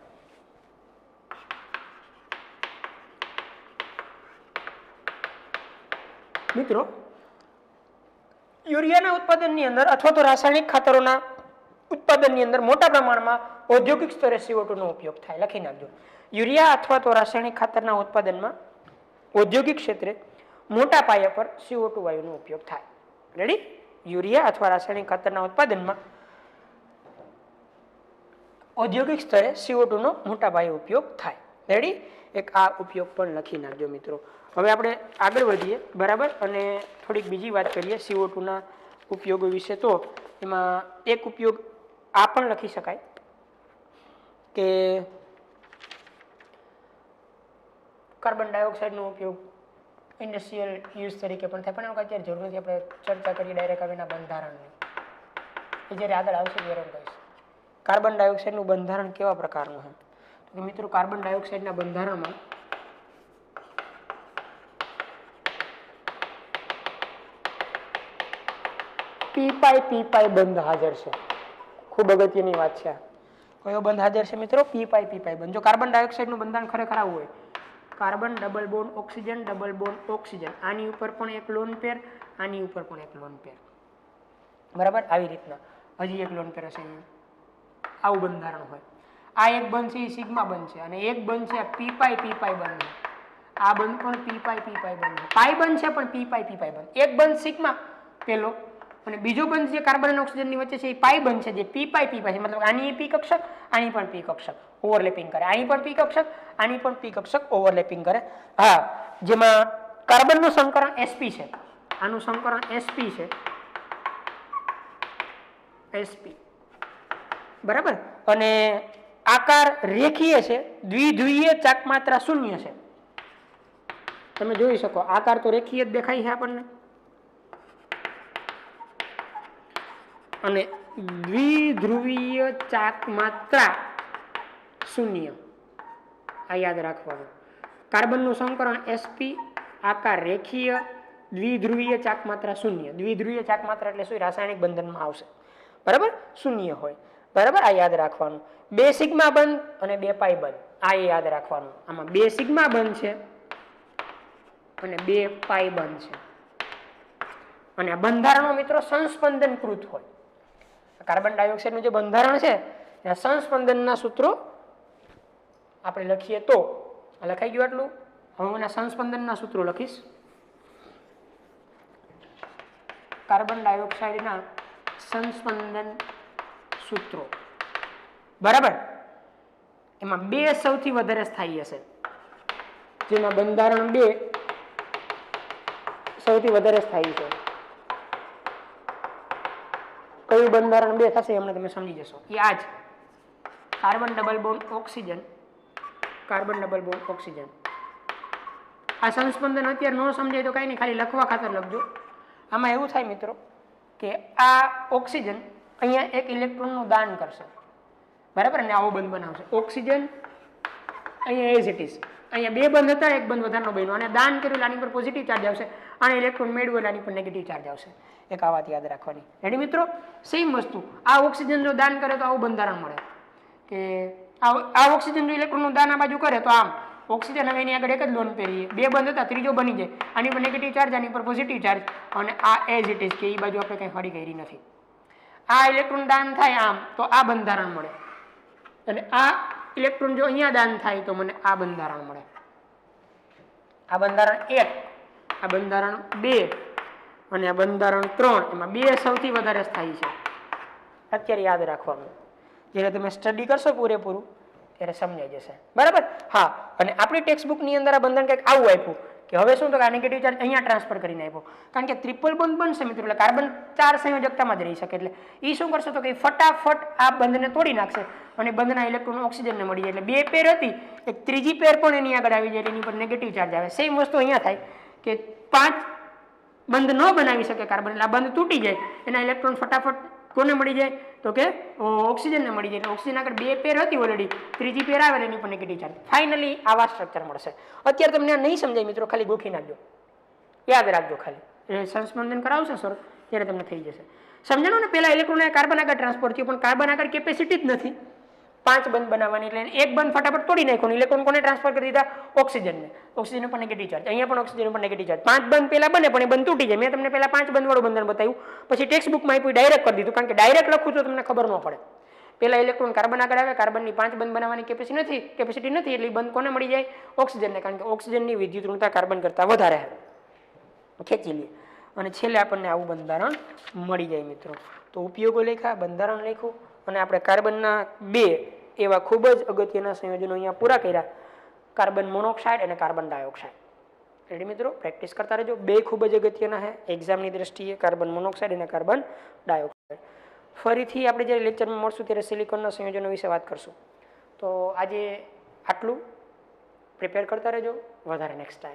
મિત્રો, યુરિયાના ઉત્પાદનની અંદર અથવા તો રાસાયણિક ખાતરોના ઉત્પાદનની અંદર મોટા પ્રમાણમાં ઔદ્યોગિક સ્તરે CO2 નો ઉપયોગ થાય. લખી નાખજો. યુરિયા અથવા તો રાસાયણિક ખાતરના ઉત્પાદનમાં ઔદ્યોગિક ક્ષેત્રે મોટા પાયા પર CO2 વાયુનો ઉપયોગ થાય. રેડી? યુરિયા અથવા રાસાયણિક ખાતરના ઉત્પાદનમાં ઔદ્યોગિક સ્તરે CO2 નો મોટા પાયે ઉપયોગ થાય. રેડી? એક આ ઉપયોગ પણ લખી નાખજો મિત્રો. હવે આપણે આગળ વધીએ, બરાબર, અને થોડીક બીજી વાત કરીએ CO2 ના ઉપયોગો વિશે. તો એમાં એક ઉપયોગ આ પણ લખી શકાય કે કાર્બન ડાયોક્સાઇડનો ઉપયોગ ઇન્ડસ્ટ્રીયલ યુઝ તરીકે પણ થાય, પણ એનું અત્યારે જરૂર નથી, આપણે ચર્ચા કરીએ ડાયરેક્ટ આવીના બંધારણની. એ જ્યારે આગળ આવશે ત્યારે હું કહીશ. કાર્બન ડાયોક્સાઇડનું બંધારણ કેવા પ્રકારનું છે? તો મિત્રો કાર્બન ડાયોક્સાઇડના બંધારણમાં પી પાઈ બંધ હાજર છે. ખૂબ અગત્યની વાત છે. કયો બંધ હાજર છે મિત્રો? પી પાઈ બંધ. જો કાર્બન ડાયોક્સાઇડનું બંધારણ ખરેખર આવું હોય, carbon double bond oxygen double bond oxygen, આની ઉપર પણ એક લોન પેર, આની ઉપર પણ એક લોન પેર, બરાબર? આવી રીતના હજી એક લોન પેર હશે, આવું બંધારણ હોય. આ એક બંધ છે એ સિગ્મા બંધ છે, અને એક બંધ છે પી પાઈ બંધ. આ બંધ પણ પી પાઈ બંધ, પાઈ બંધ છે પણ પી પાઈ બંધ. એક બંધ સિગ્મા પેલો, અને બીજો બંધ જે કાર્બન અને ઓક્સિજનની વચ્ચે છે એ પાઈ બંધ છે, જે પી પાઈ છે. મતલબ આની પી કક્ષક, આની પણ પી કક્ષક ઓવરલેપિંગ કરે, આની પણ પી કક્ષક, આની પણ પી કક્ષક ઓવરલેપિંગ કરે. હા, જેમાં કાર્બનનું સંકરણ sp છે, આનું સંકરણ sp છે, sp, બરાબર? અને આકાર રેખીય છે, દ્વિધ્રુવીય ચાકમાત્રા શૂન્ય છે. તમે જોઈ શકો આકાર તો રેખીય જ દેખાય છે આપણને, અને દ્વિધ્રુવીય ચાકમાત્રા શૂન્ય. આ યાદ રાખવાનું. કાર્બનનું સંકરણ sp, આકાર રેખીય, દ્વિધ્રુવીય ચાકમાત્રા શૂન્ય. દ્વિધ્રુવીય ચાકમાત્રા એટલે શું? રાસાયણિક બંધનમાં આવશે, બરાબર? શૂન્ય હોય, બરાબર? આ યાદ રાખવાનું. 2 સિગ્મા બંધ અને 2 પાઈ બંધ, આ યાદ રાખવાનું. આમાં 2 સિગ્મા બંધ છે અને 2 પાઈ બંધ છે, અને આ બંધારણો મિત્રો સંસ્પંદનકૃત હોય. કાર્બન ડાયોક્સાઇડનું જે બંધારણ છે એના સંસ્પંદનના સૂત્રો આપણે લખીએ તો લખાઈ ગયું આટલું. હવે હું એના સંસ્પંદનના સૂત્રો લખીશ. કાર્બન ડાયોક્સાઇડના સંસ્પંદન સૂત્રો, બરાબર? એમાં 2 સૌથી વધારે સ્થાયી હશે, જેમાં બંધારણ 2 સૌથી વધારે સ્થાયી છે. કયું બંધારણ 2 થશે એમને તમે સમજી જશો. એ આ જ carbon double bond oxygen, carbon double bond oxygen. આ સંસ્પંદન અત્યારે ન સમજાય તો કઈ નહીં, ખાલી લખવા ખાતર લખજો. આમાં એવું થાય મિત્રો કે આ ઓક્સિજન અહીંયા એક ઇલેક્ટ્રોનનું દાન કરશે, બરાબર? ને આવો બંધ બનાવશે. ઓક્સિજન અહીંયા એઝ ઇટ ઇઝ, અહીંયા 2 બંધ હતા, એક બંધ વધારાનો બન્યો, અને દાન કર્યું, આની પર પોઝિટિવ ચાર્જ આવશે, આને ઇલેક્ટ્રોન મેળવેલ, આની પર નેગેટિવ ચાર્જ આવશે. એક આ વાત યાદ રાખવાની. રેડી મિત્રો? સેમ વસ્તુ, આ ઓક્સિજન જો દાન કરે તો આવું બંધારણ મળે કે આ ઓક્સિજન જો ઇલેક્ટ્રોનનું દાન આ બાજુ કરે તો આમ ઓક્સિજન હવે એની આગળ એક જ લોન પેરીએ, 2 બંધ હતા, ત્રીજો બની જાય, આની પર નેગેટિવ ચાર્જ, આની પર પોઝિટિવ ચાર્જ, અને આ એઝ ઇટ ઇઝ કે એ બાજુ આપણે કંઈ હળી કરી નથી. આ ઇલેક્ટ્રોન દાન થાય આમ તો આ બંધારણ મળે, અને આ ઇલેક્ટ્રોન જો અહીંયા દાન થાય તો મને આ બંધારણ મળે. આ બંધારણ 1, આ બંધારણ 2 અને આ બંધારણ 3, એમાં 2 સૌથી વધારે સ્થાયી છે. અત્યારે યાદ રાખવાનું, જ્યારે તમે સ્ટડી કરશો પૂરેપૂરું ત્યારે સમજાઈ જશે, બરાબર? હા, અને આપણી ટેક્સ્ટ બુકની અંદર આ બંધારણ કંઈક આવું આપ્યું કે હવે શું તો કે આ નેગેટિવ ચાર્જ અહીંયા ટ્રાન્સફર કરીને આપ્યો, કારણ કે ટ્રિપલ બોન્ડ બનશે મિત્રો, એટલે કાર્બન 4 સંયોજકતામાં જ રહી શકે. એટલે એ શું કરશે તો કે ફટાફટ આ બંધને તોડી નાખશે અને બંધના ઇલેક્ટ્રોન ઓક્સિજનને મળી જાય. એટલે 2 પેર હતી, એક ત્રીજી પેર પણ એની આગળ આવી જાય, એની પર નેગેટિવ ચાર્જ આવે. સેમ વસ્તુ અહીંયા થાય કે 5 બંધ ન બનાવી શકે કાર્બન, એટલે આ બંધ તૂટી જાય, એના ઇલેક્ટ્રોન ફટાફટ કોને મળી જાય તો કે ઓક્સિજનને મળી જાય. ઓક્સિજન આગળ 2 પેર હતી ઓલરેડી, ત્રીજી પેર આવે એની પર નેગેટિવ ચાર્જ. ફાઇનલી આવા સ્ટ્રક્ચર મળશે. અત્યારે તમને નહીં સમજાય મિત્રો, ખાલી ગોખી નાખજો, યાદ રાખજો. ખાલી સંસ્પંદન કરાવશે સર ત્યારે તમને થઈ જશે. સમજાણું ને? પહેલા ઇલેક્ટ્રોન કાર્બન આગળ ટ્રાન્સફર થયું, પણ કાર્બન આગળ કેપેસિટી જ નથી 5 બંધ બનાવવાની, એટલે એક બંધ ફટાફટ તોડી નાખ્યો, ઇલેક્ટ્રોન કોને ટ્રાન્સફર કરી દીધા? ઓક્સિજનને. ઓક્સિજન ઉપર નેગેટિવ ચાર્જ, અહીંયા પણ ઓક્સિજન ઉપર નેગેટિવ ચાર્જ. 5 બંધ પહેલા બને પણ એ બંધ તૂટી જાય. મેં તમને પહેલા 5 બંધ વાળું બંધન બતાવ્યું, પછી ટેક્સ્ટ બુકમાં આપ્યું ડાયરેક્ટ કરી દીધું, કારણ કે ડાયરેક્ટ લખું તો તમને ખબર ન પડે. પહેલા ઇલેક્ટ્રોન કાર્બન આગળ આવે, કાર્બનની 5 બંધ બનાવવાની કેપેસિટી નથી, એટલે બંધ કોને મળી જાય? ઓક્સિજનને, કારણ કે ઓક્સિજનની વિદ્યુત ઋણતા કાર્બન કરતાં વધારે ખેંચી લે, અને છેલ્લે આપણને આવું બંધારણ મળી જાય મિત્રો. તો ઉપયોગો લખ્યા, બંધારણ લખ્યું, અને આપણે કાર્બનના 2 એવા ખૂબ જ અગત્યના સંયોજનો અહીંયા પૂરા કર્યા, કાર્બન મોનોક્સાઇડ અને કાર્બન ડાયોક્સાઇડ. રેડી મિત્રો? પ્રેક્ટિસ કરતા રહેજો. 2 ખૂબ જ અગત્યના છે એક્ઝામની દ્રષ્ટિએ, કાર્બન મોનોક્સાઇડ અને કાર્બન ડાયોક્સાઇડ. ફરીથી આપણે જ્યારે લેક્ચરમાં મળશું ત્યારે સિલિકોનના સંયોજનો વિશે વાત કરશું. તો આજે આટલું. પ્રિપેર કરતા રહેજો વધારે નેક્સ્ટ ટાઈમ.